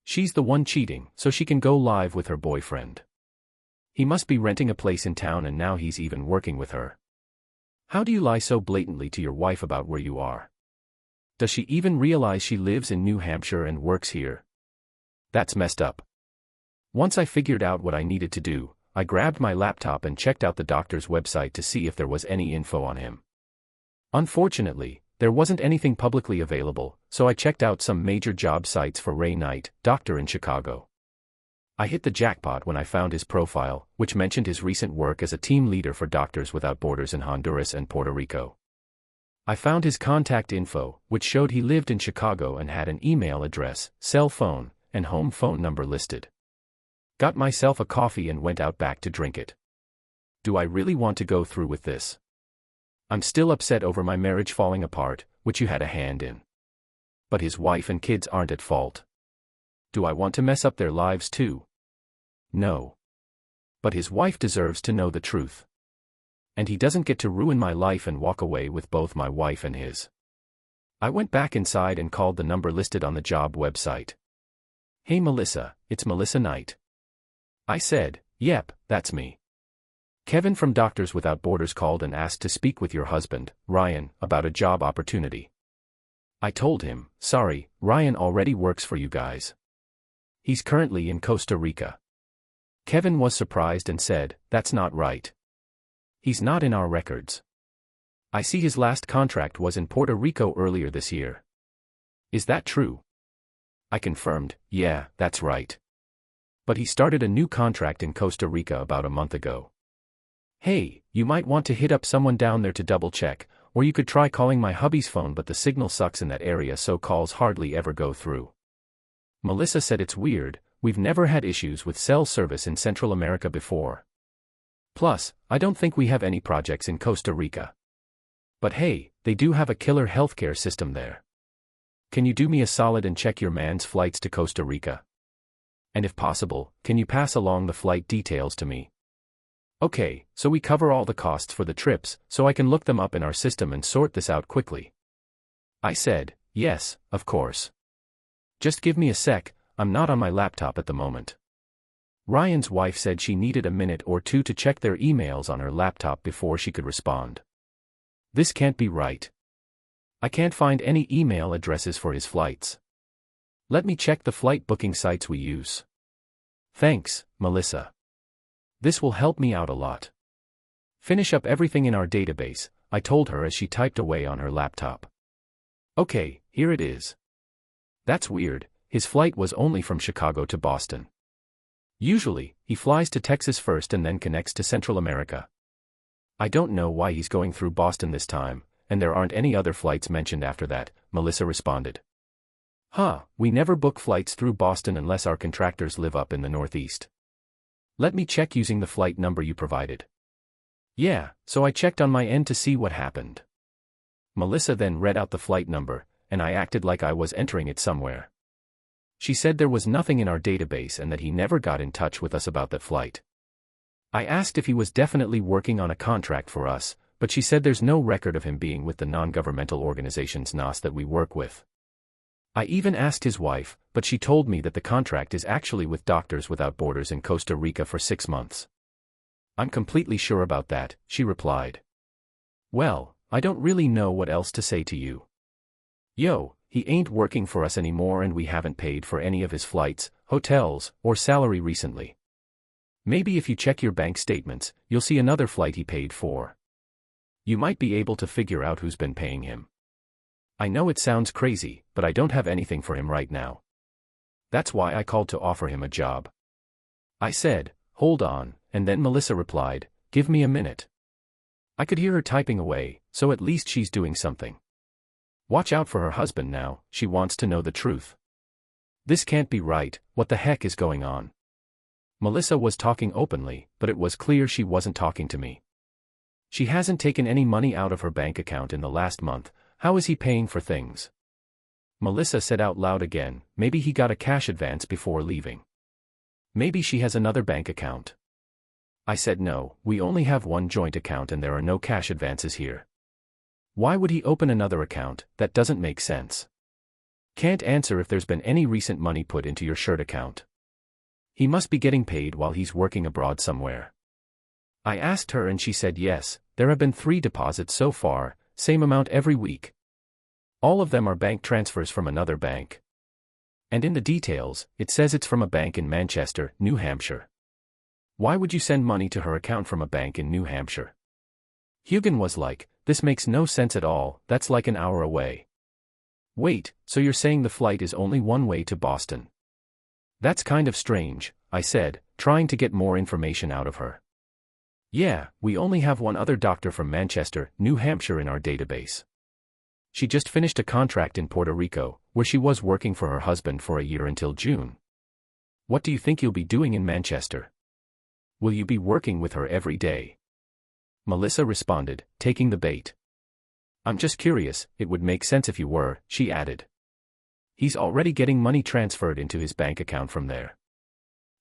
She's the one cheating, so she can go live with her boyfriend. He must be renting a place in town and now he's even working with her. How do you lie so blatantly to your wife about where you are? Does she even realize she lives in New Hampshire and works here? That's messed up. Once I figured out what I needed to do, I grabbed my laptop and checked out the doctor's website to see if there was any info on him. Unfortunately, there wasn't anything publicly available, so I checked out some major job sites for Ray Knight, doctor in Chicago. I hit the jackpot when I found his profile, which mentioned his recent work as a team leader for Doctors Without Borders in Honduras and Puerto Rico. I found his contact info, which showed he lived in Chicago and had an email address, cell phone, and home phone number listed. Got myself a coffee and went out back to drink it. Do I really want to go through with this? I'm still upset over my marriage falling apart, which you had a hand in. But his wife and kids aren't at fault. Do I want to mess up their lives too? No. But his wife deserves to know the truth. And he doesn't get to ruin my life and walk away with both my wife and his. I went back inside and called the number listed on the job website. Hey Melissa, it's Melissa Knight. I said, yep, that's me. Kevin from Doctors Without Borders called and asked to speak with your husband, Ryan, about a job opportunity. I told him, sorry, Ryan already works for you guys. He's currently in Costa Rica. Kevin was surprised and said, that's not right. He's not in our records. I see his last contract was in Puerto Rico earlier this year. Is that true? I confirmed, yeah, that's right. But he started a new contract in Costa Rica about a month ago. Hey, you might want to hit up someone down there to double check, or you could try calling my hubby's phone but the signal sucks in that area so calls hardly ever go through. Melissa said it's weird, we've never had issues with cell service in Central America before. Plus, I don't think we have any projects in Costa Rica. But hey, they do have a killer healthcare system there. Can you do me a solid and check your man's flights to Costa Rica? And if possible, can you pass along the flight details to me? Okay, so we cover all the costs for the trips, so I can look them up in our system and sort this out quickly. I said, yes, of course. Just give me a sec, I'm not on my laptop at the moment. Ryan's wife said she needed a minute or two to check their emails on her laptop before she could respond. This can't be right. I can't find any email addresses for his flights. Let me check the flight booking sites we use. Thanks, Melissa. This will help me out a lot. Finish up everything in our database, I told her as she typed away on her laptop. Okay, here it is. That's weird, his flight was only from Chicago to Boston. Usually, he flies to Texas first and then connects to Central America. I don't know why he's going through Boston this time, and there aren't any other flights mentioned after that, Melissa responded. We never book flights through Boston unless our contractors live up in the Northeast. Let me check using the flight number you provided. Yeah, so I checked on my end to see what happened. Melissa then read out the flight number, and I acted like I was entering it somewhere. She said there was nothing in our database and that he never got in touch with us about that flight. I asked if he was definitely working on a contract for us, but she said there's no record of him being with the non-governmental organizations NAS that we work with. I even asked his wife, but she told me that the contract is actually with Doctors Without Borders in Costa Rica for 6 months. I'm completely sure about that, she replied. Well, I don't really know what else to say to you. Yo, he ain't working for us anymore and we haven't paid for any of his flights, hotels, or salary recently. Maybe if you check your bank statements, you'll see another flight he paid for. You might be able to figure out who's been paying him. I know it sounds crazy, but I don't have anything for him right now. That's why I called to offer him a job. I said, hold on, and then Melissa replied, give me a minute. I could hear her typing away, so at least she's doing something. Watch out for her husband now, she wants to know the truth. This can't be right, what the heck is going on? Melissa was talking openly, but it was clear she wasn't talking to me. She hasn't taken any money out of her bank account in the last month, how is he paying for things? Melissa said out loud again, maybe he got a cash advance before leaving. Maybe she has another bank account. I said no, we only have one joint account and there are no cash advances here. Why would he open another account? That doesn't make sense. Can't answer if there's been any recent money put into your shirt account. He must be getting paid while he's working abroad somewhere. I asked her and she said yes, there have been 3 deposits so far, same amount every week. All of them are bank transfers from another bank. And in the details, it says it's from a bank in Manchester, New Hampshire. Why would you send money to her account from a bank in New Hampshire? Hugan was like, this makes no sense at all, that's like an hour away. Wait, so you're saying the flight is only one way to Boston? That's kind of strange, I said, trying to get more information out of her. Yeah, we only have one other doctor from Manchester, New Hampshire in our database. She just finished a contract in Puerto Rico, where she was working for her husband for a year until June. What do you think you'll be doing in Manchester? Will you be working with her every day? Melissa responded, taking the bait. I'm just curious, it would make sense if you were, she added. He's already getting money transferred into his bank account from there.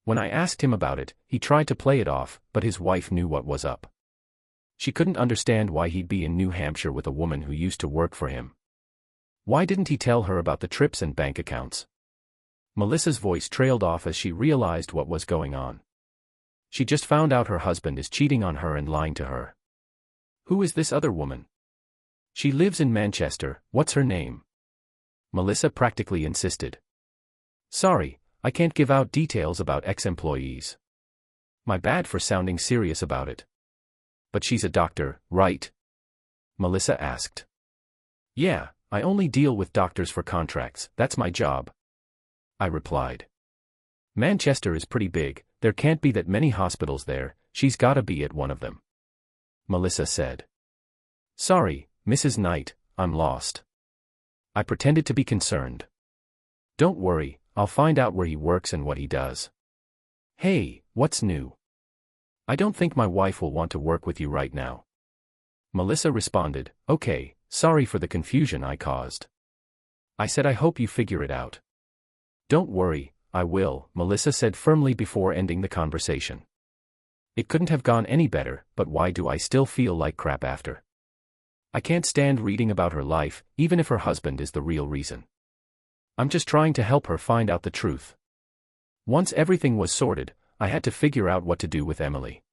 When I asked him about it, he tried to play it off, but his wife knew what was up. She couldn't understand why he'd be in New Hampshire with a woman who used to work for him. Why didn't he tell her about the trips and bank accounts? Melissa's voice trailed off as she realized what was going on. She just found out her husband is cheating on her and lying to her. Who is this other woman? She lives in Manchester, what's her name? Melissa practically insisted. Sorry, I can't give out details about ex-employees. My bad for sounding serious about it. But she's a doctor, right? Melissa asked. Yeah, I only deal with doctors for contracts, that's my job. I replied. Manchester is pretty big, there can't be that many hospitals there, she's gotta be at one of them. Melissa said. Sorry, Mrs. Knight, I'm lost. I pretended to be concerned. Don't worry, I'll find out where he works and what he does. Hey, what's new? I don't think my wife will want to work with you right now. Melissa responded, okay, sorry for the confusion I caused. I said I hope you figure it out. Don't worry, I will, Melissa said firmly before ending the conversation. It couldn't have gone any better, but why do I still feel like crap after? I can't stand reading about her life, even if her husband is the real reason. I'm just trying to help her find out the truth. Once everything was sorted, I had to figure out what to do with Emily.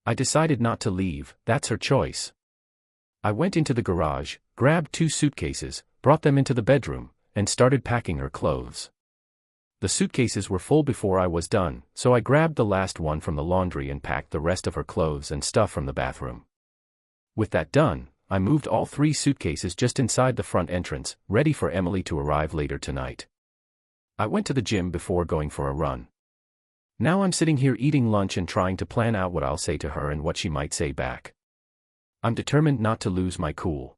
I decided not to leave, that's her choice. I went into the garage, grabbed 2 suitcases, brought them into the bedroom, and started packing her clothes. The suitcases were full before I was done, so I grabbed the last one from the laundry and packed the rest of her clothes and stuff from the bathroom. With that done, I moved all 3 suitcases just inside the front entrance, ready for Emily to arrive later tonight. I went to the gym before going for a run. Now I'm sitting here eating lunch and trying to plan out what I'll say to her and what she might say back. I'm determined not to lose my cool.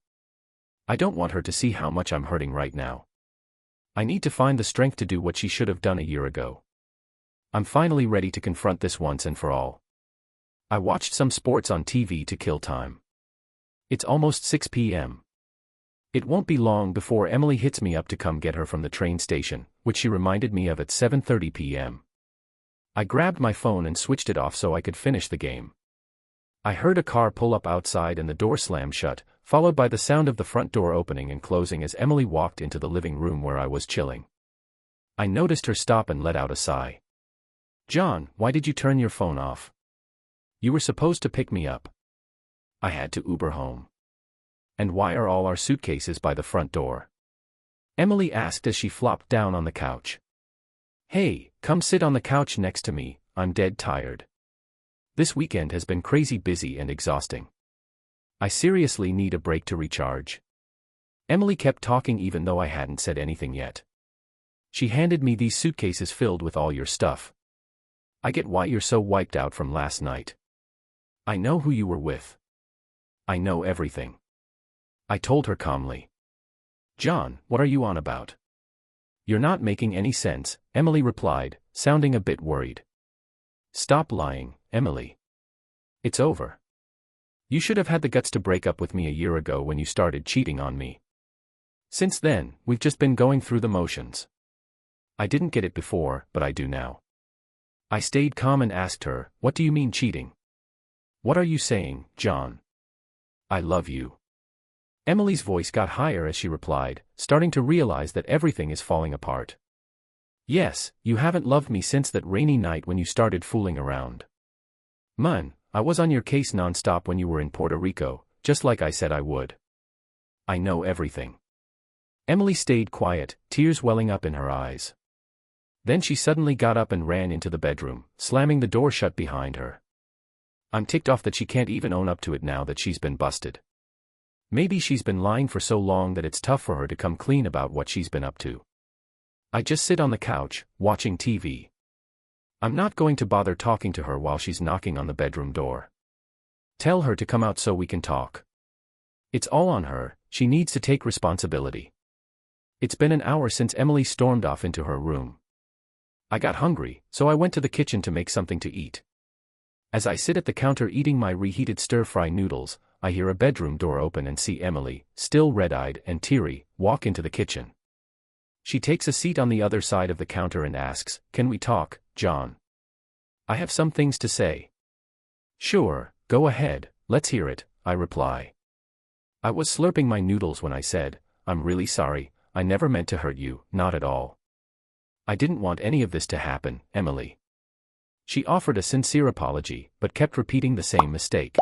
I don't want her to see how much I'm hurting right now. I need to find the strength to do what she should have done a year ago. I'm finally ready to confront this once and for all. I watched some sports on TV to kill time. It's almost 6 p.m. It won't be long before Emily hits me up to come get her from the train station, which she reminded me of at 7:30 p.m. I grabbed my phone and switched it off so I could finish the game. I heard a car pull up outside and the door slam shut, followed by the sound of the front door opening and closing as Emily walked into the living room where I was chilling. I noticed her stop and let out a sigh. "John, why did you turn your phone off? You were supposed to pick me up." "I had to Uber home." "And why are all our suitcases by the front door?" Emily asked as she flopped down on the couch. "Hey, come sit on the couch next to me, I'm dead tired. This weekend has been crazy busy and exhausting. I seriously need a break to recharge." Emily kept talking even though I hadn't said anything yet. She handed me these suitcases filled with all your stuff. "I get why you're so wiped out from last night. I know who you were with. I know everything." I told her calmly. "John, what are you on about?" "You're not making any sense," Emily replied, sounding a bit worried. "Stop lying, Emily. It's over. You should have had the guts to break up with me a year ago when you started cheating on me. Since then, we've just been going through the motions. I didn't get it before, but I do now." I stayed calm and asked her, "What do you mean cheating? What are you saying, John?" "I love you." Emily's voice got higher as she replied, starting to realize that everything is falling apart. "Yes, you haven't loved me since that rainy night when you started fooling around. Man, I was on your case nonstop when you were in Puerto Rico, just like I said I would. I know everything." Emily stayed quiet, tears welling up in her eyes. Then she suddenly got up and ran into the bedroom, slamming the door shut behind her. I'm ticked off that she can't even own up to it now that she's been busted. Maybe she's been lying for so long that it's tough for her to come clean about what she's been up to. I just sit on the couch, watching TV. I'm not going to bother talking to her while she's knocking on the bedroom door. Tell her to come out so we can talk. It's all on her, she needs to take responsibility. It's been an hour since Emily stormed off into her room. I got hungry, so I went to the kitchen to make something to eat. As I sit at the counter eating my reheated stir-fry noodles, I hear a bedroom door open and see Emily, still red-eyed and teary, walk into the kitchen. She takes a seat on the other side of the counter and asks, "Can we talk, John? I have some things to say." "Sure, go ahead, let's hear it," I reply. I was slurping my noodles when I said, "I'm really sorry, I never meant to hurt you, not at all. I didn't want any of this to happen, Emily." She offered a sincere apology, but kept repeating the same mistake.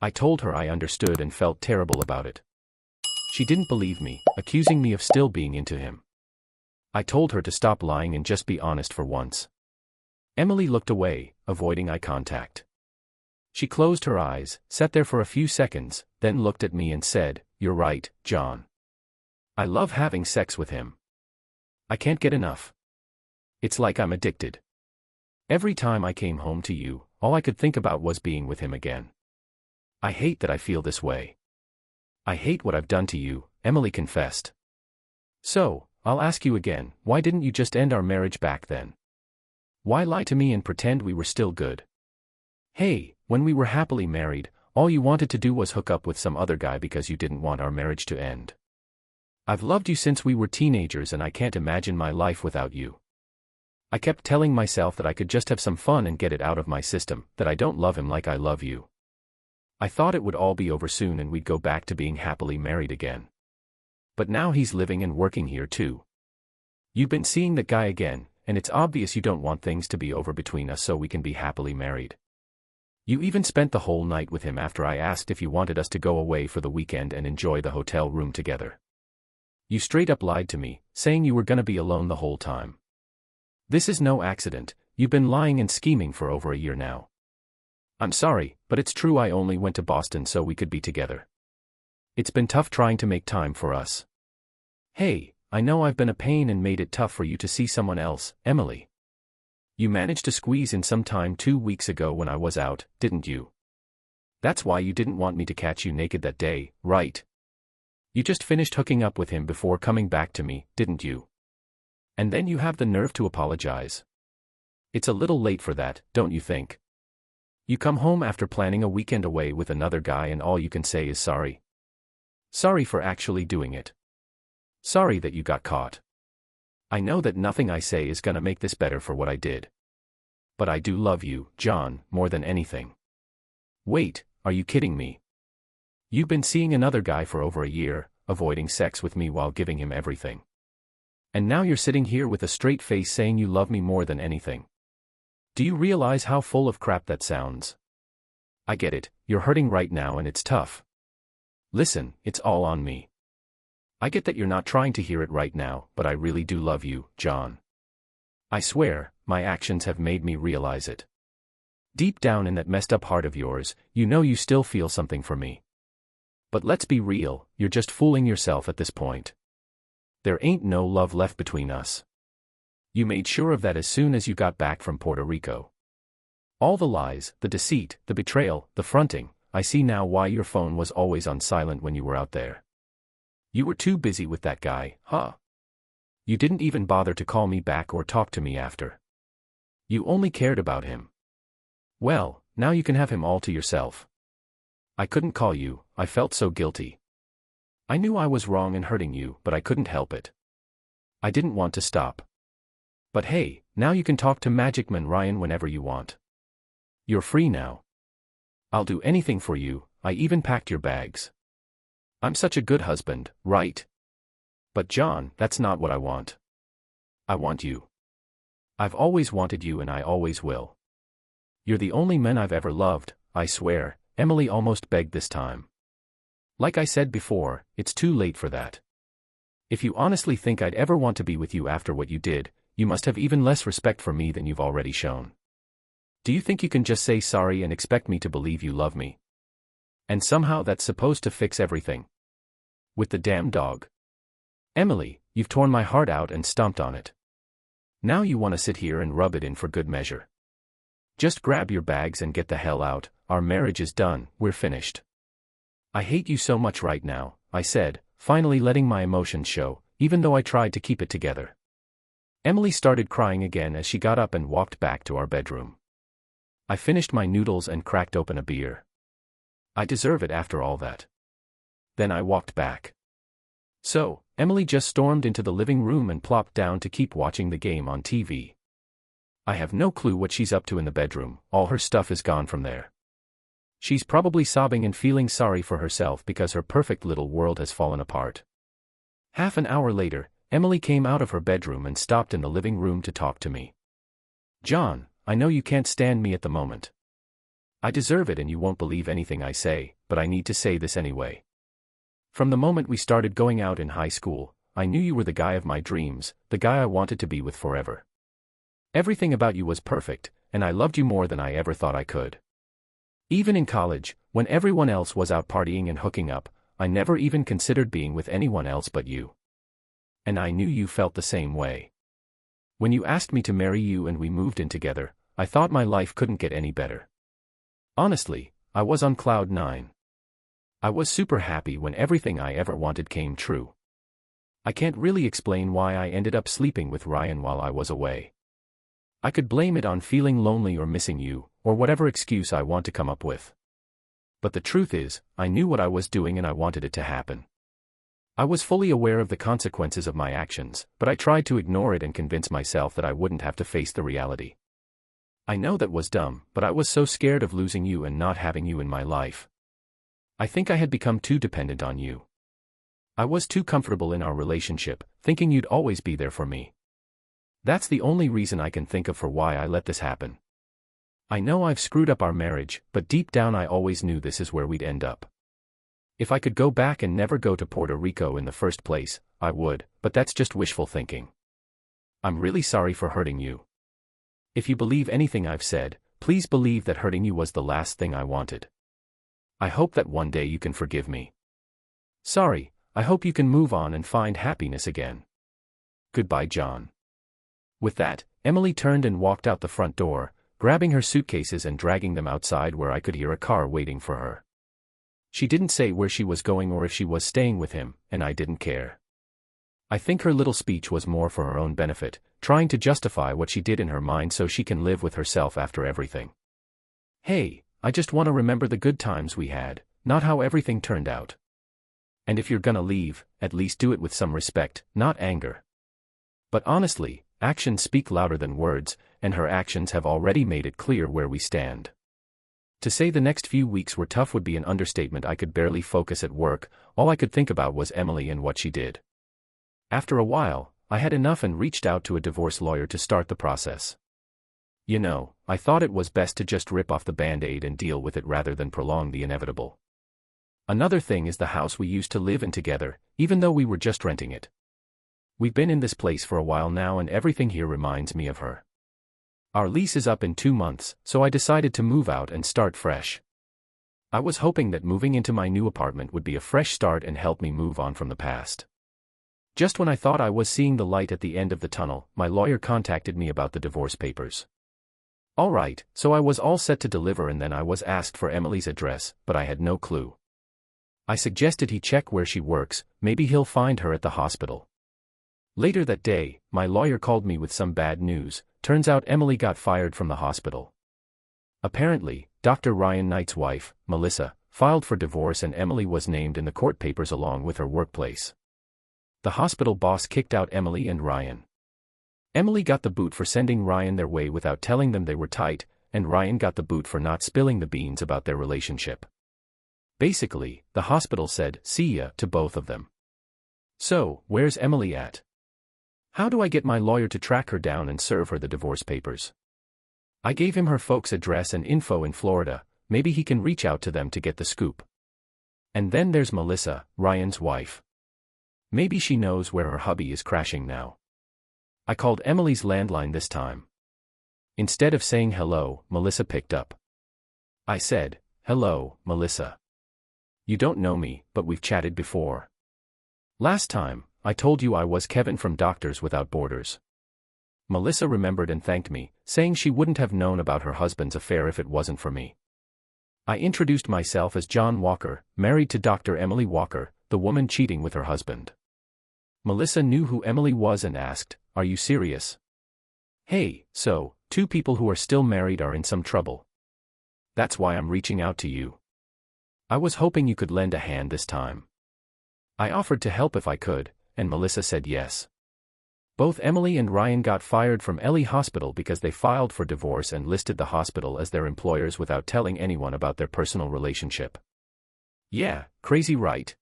I told her I understood and felt terrible about it. She didn't believe me, accusing me of still being into him. I told her to stop lying and just be honest for once. Emily looked away, avoiding eye contact. She closed her eyes, sat there for a few seconds, then looked at me and said, "You're right, John. I love having sex with him. I can't get enough. It's like I'm addicted. Every time I came home to you, all I could think about was being with him again. I hate that I feel this way. I hate what I've done to you," Emily confessed. "So, I'll ask you again, why didn't you just end our marriage back then? Why lie to me and pretend we were still good? Hey, when we were happily married, all you wanted to do was hook up with some other guy because you didn't want our marriage to end. I've loved you since we were teenagers and I can't imagine my life without you. I kept telling myself that I could just have some fun and get it out of my system, that I don't love him like I love you. I thought it would all be over soon and we'd go back to being happily married again. But now he's living and working here too. You've been seeing that guy again, and it's obvious you don't want things to be over between us so we can be happily married. You even spent the whole night with him after I asked if you wanted us to go away for the weekend and enjoy the hotel room together. You straight up lied to me, saying you were gonna be alone the whole time. This is no accident, you've been lying and scheming for over a year now. I'm sorry, but it's true I only went to Boston so we could be together. It's been tough trying to make time for us. Hey, I know I've been a pain and made it tough for you to see someone else, Emily. You managed to squeeze in some time 2 weeks ago when I was out, didn't you? That's why you didn't want me to catch you naked that day, right? You just finished hooking up with him before coming back to me, didn't you? And then you have the nerve to apologize. It's a little late for that, don't you think? You come home after planning a weekend away with another guy and all you can say is sorry. Sorry for actually doing it. Sorry that you got caught. I know that nothing I say is gonna make this better for what I did. But I do love you, John, more than anything. Wait, are you kidding me? You've been seeing another guy for over a year, avoiding sex with me while giving him everything. And now you're sitting here with a straight face saying you love me more than anything. Do you realize how full of crap that sounds? I get it, you're hurting right now and it's tough. Listen, it's all on me. I get that you're not trying to hear it right now, but I really do love you, John. I swear, my actions have made me realize it. Deep down in that messed up heart of yours, you know you still feel something for me. But let's be real, you're just fooling yourself at this point. There ain't no love left between us. You made sure of that as soon as you got back from Puerto Rico. All the lies, the deceit, the betrayal, the fronting, I see now why your phone was always on silent when you were out there. You were too busy with that guy, huh? You didn't even bother to call me back or talk to me after. You only cared about him. Well, now you can have him all to yourself. I couldn't call you, I felt so guilty. I knew I was wrong in hurting you, but I couldn't help it. I didn't want to stop. But hey, now you can talk to Magic Man Ryan whenever you want. You're free now. I'll do anything for you, I even packed your bags. I'm such a good husband, right? But John, that's not what I want. I want you. I've always wanted you and I always will. You're the only man I've ever loved, I swear, Emily almost begged this time. Like I said before, it's too late for that. If you honestly think I'd ever want to be with you after what you did, you must have even less respect for me than you've already shown. Do you think you can just say sorry and expect me to believe you love me? And somehow that's supposed to fix everything? With the damn dog. Emily, you've torn my heart out and stomped on it. Now you want to sit here and rub it in for good measure. Just grab your bags and get the hell out, our marriage is done, we're finished. I hate you so much right now, I said, finally letting my emotions show, even though I tried to keep it together. Emily started crying again as she got up and walked back to our bedroom. I finished my noodles and cracked open a beer. I deserve it after all that. Then I walked back. So, Emily just stormed into the living room and plopped down to keep watching the game on TV. I have no clue what she's up to in the bedroom, all her stuff is gone from there. She's probably sobbing and feeling sorry for herself because her perfect little world has fallen apart. Half an hour later, Emily came out of her bedroom and stopped in the living room to talk to me. John, I know you can't stand me at the moment. I deserve it and you won't believe anything I say, but I need to say this anyway. From the moment we started going out in high school, I knew you were the guy of my dreams, the guy I wanted to be with forever. Everything about you was perfect, and I loved you more than I ever thought I could. Even in college, when everyone else was out partying and hooking up, I never even considered being with anyone else but you. And I knew you felt the same way. When you asked me to marry you and we moved in together, I thought my life couldn't get any better. Honestly, I was on cloud 9. I was super happy when everything I ever wanted came true. I can't really explain why I ended up sleeping with Ryan while I was away. I could blame it on feeling lonely or missing you, or whatever excuse I want to come up with. But the truth is, I knew what I was doing and I wanted it to happen. I was fully aware of the consequences of my actions, but I tried to ignore it and convince myself that I wouldn't have to face the reality. I know that was dumb, but I was so scared of losing you and not having you in my life. I think I had become too dependent on you. I was too comfortable in our relationship, thinking you'd always be there for me. That's the only reason I can think of for why I let this happen. I know I've screwed up our marriage, but deep down I always knew this is where we'd end up. If I could go back and never go to Puerto Rico in the first place, I would, but that's just wishful thinking. I'm really sorry for hurting you. If you believe anything I've said, please believe that hurting you was the last thing I wanted. I hope that one day you can forgive me. Sorry, I hope you can move on and find happiness again. Goodbye, John. With that, Emily turned and walked out the front door, grabbing her suitcases and dragging them outside where I could hear a car waiting for her. She didn't say where she was going or if she was staying with him, and I didn't care. I think her little speech was more for her own benefit, trying to justify what she did in her mind so she can live with herself after everything. Hey, I just want to remember the good times we had, not how everything turned out. And if you're gonna leave, at least do it with some respect, not anger. But honestly, actions speak louder than words, and her actions have already made it clear where we stand. To say the next few weeks were tough would be an understatement. I could barely focus at work, all I could think about was Emily and what she did. After a while, I had enough and reached out to a divorce lawyer to start the process. You know, I thought it was best to just rip off the Band-Aid and deal with it rather than prolong the inevitable. Another thing is the house we used to live in together, even though we were just renting it. We've been in this place for a while now and everything here reminds me of her. Our lease is up in 2 months, so I decided to move out and start fresh. I was hoping that moving into my new apartment would be a fresh start and help me move on from the past. Just when I thought I was seeing the light at the end of the tunnel, my lawyer contacted me about the divorce papers. Alright, so I was all set to deliver and then I was asked for Emily's address, but I had no clue. I suggested he check where she works, maybe he'll find her at the hospital. Later that day, my lawyer called me with some bad news. Turns out Emily got fired from the hospital. Apparently, Dr. Ryan Knight's wife, Melissa, filed for divorce and Emily was named in the court papers along with her workplace. The hospital boss kicked out Emily and Ryan. Emily got the boot for sending Ryan their way without telling them they were tight, and Ryan got the boot for not spilling the beans about their relationship. Basically, the hospital said, "See ya," to both of them. So, where's Emily at? How do I get my lawyer to track her down and serve her the divorce papers? I gave him her folks' address and info in Florida, maybe he can reach out to them to get the scoop. And then there's Melissa, Ryan's wife. Maybe she knows where her hubby is crashing now. I called Emily's landline this time. Instead of saying hello, Melissa picked up. I said, "Hello, Melissa. You don't know me, but we've chatted before. Last time, I told you I was Kevin from Doctors Without Borders." Melissa remembered and thanked me, saying she wouldn't have known about her husband's affair if it wasn't for me. I introduced myself as John Walker, married to Dr. Emily Walker, the woman cheating with her husband. Melissa knew who Emily was and asked, "Are you serious?" Hey, so, 2 people who are still married are in some trouble. That's why I'm reaching out to you. I was hoping you could lend a hand this time. I offered to help if I could, and Melissa said yes. Both Emily and Ryan got fired from Ellie Hospital because they filed for divorce and listed the hospital as their employers without telling anyone about their personal relationship. Yeah, crazy, right?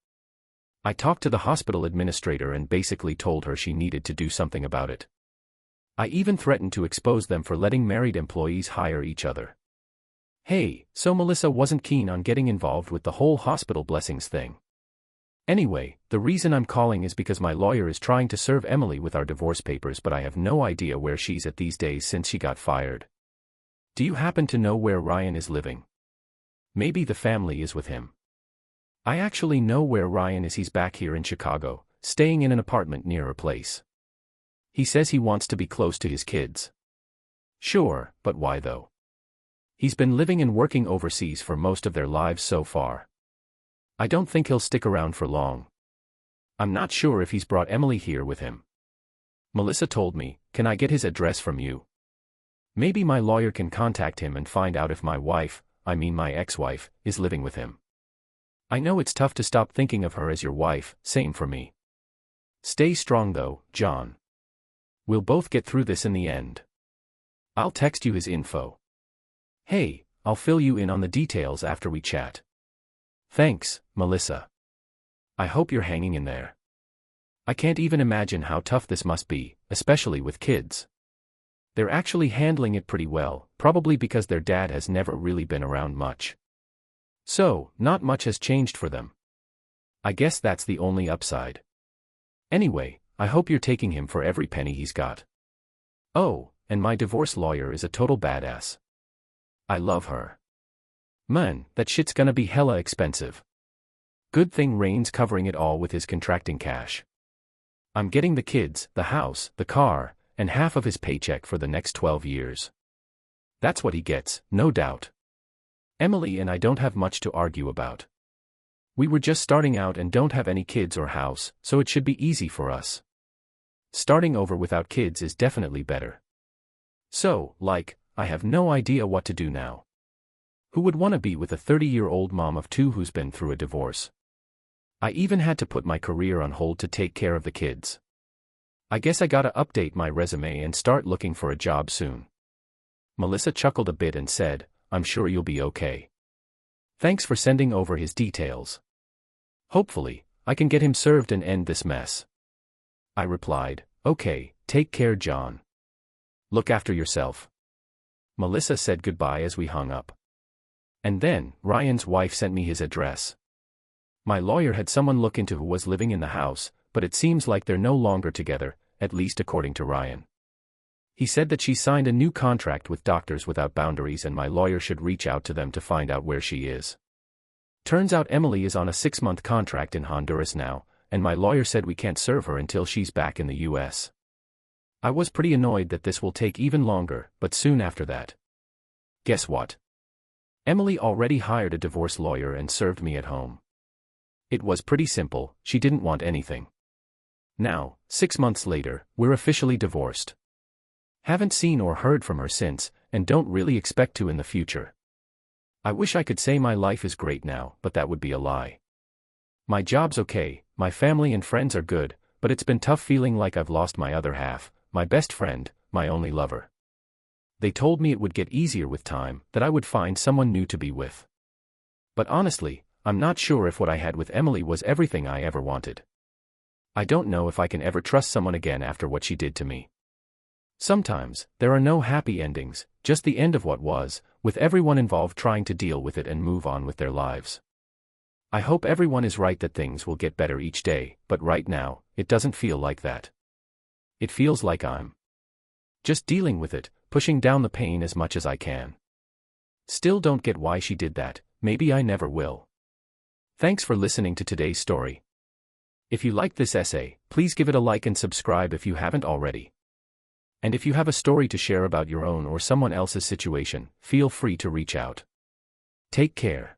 I talked to the hospital administrator and basically told her she needed to do something about it. I even threatened to expose them for letting married employees hire each other. Hey, so Melissa wasn't keen on getting involved with the whole hospital blessings thing. Anyway, the reason I'm calling is because my lawyer is trying to serve Emily with our divorce papers, but I have no idea where she's at these days since she got fired. Do you happen to know where Ryan is living? Maybe the family is with him. I actually know where Ryan is. He's back here in Chicago, staying in an apartment near her place. He says he wants to be close to his kids. Sure, but why though? He's been living and working overseas for most of their lives so far. I don't think he'll stick around for long. I'm not sure if he's brought Emily here with him. Melissa told me, "Can I get his address from you?" Maybe my lawyer can contact him and find out if my my ex-wife, is living with him. I know it's tough to stop thinking of her as your wife, same for me. Stay strong though, John. We'll both get through this in the end. I'll text you his info. Hey, I'll fill you in on the details after we chat. Thanks, Melissa. I hope you're hanging in there. I can't even imagine how tough this must be, especially with kids. They're actually handling it pretty well, probably because their dad has never really been around much. So, not much has changed for them. I guess that's the only upside. Anyway, I hope you're taking him for every penny he's got. Oh, and my divorce lawyer is a total badass. I love her. Man, that shit's gonna be hella expensive. Good thing Rain's covering it all with his contracting cash. I'm getting the kids, the house, the car, and half of his paycheck for the next 12 years. That's what he gets, no doubt. Emily and I don't have much to argue about. We were just starting out and don't have any kids or house, so it should be easy for us. Starting over without kids is definitely better. So, I have no idea what to do now. Who would want to be with a 30-year-old mom of two who's been through a divorce? I even had to put my career on hold to take care of the kids. I guess I gotta update my resume and start looking for a job soon. Melissa chuckled a bit and said, I'm sure you'll be okay. Thanks for sending over his details. Hopefully, I can get him served and end this mess. I replied, okay, take care, John. Look after yourself. Melissa said goodbye as we hung up. And then, Ryan's wife sent me his address. My lawyer had someone look into who was living in the house, but it seems like they're no longer together, at least according to Ryan. He said that she signed a new contract with Doctors Without Boundaries and my lawyer should reach out to them to find out where she is. Turns out Emily is on a 6-month contract in Honduras now, and my lawyer said we can't serve her until she's back in the US. I was pretty annoyed that this will take even longer, but soon after that. Guess what? Emily already hired a divorce lawyer and served me at home. It was pretty simple, she didn't want anything. Now, 6 months later, we're officially divorced. Haven't seen or heard from her since, and don't really expect to in the future. I wish I could say my life is great now, but that would be a lie. My job's okay, my family and friends are good, but it's been tough feeling like I've lost my other half, my best friend, my only lover. They told me it would get easier with time, that I would find someone new to be with. But honestly, I'm not sure if what I had with Emily was everything I ever wanted. I don't know if I can ever trust someone again after what she did to me. Sometimes, there are no happy endings, just the end of what was, with everyone involved trying to deal with it and move on with their lives. I hope everyone is right that things will get better each day, but right now, it doesn't feel like that. It feels like I'm just dealing with it, pushing down the pain as much as I can. Still don't get why she did that, maybe I never will. Thanks for listening to today's story. If you liked this essay, please give it a like and subscribe if you haven't already. And if you have a story to share about your own or someone else's situation, feel free to reach out. Take care.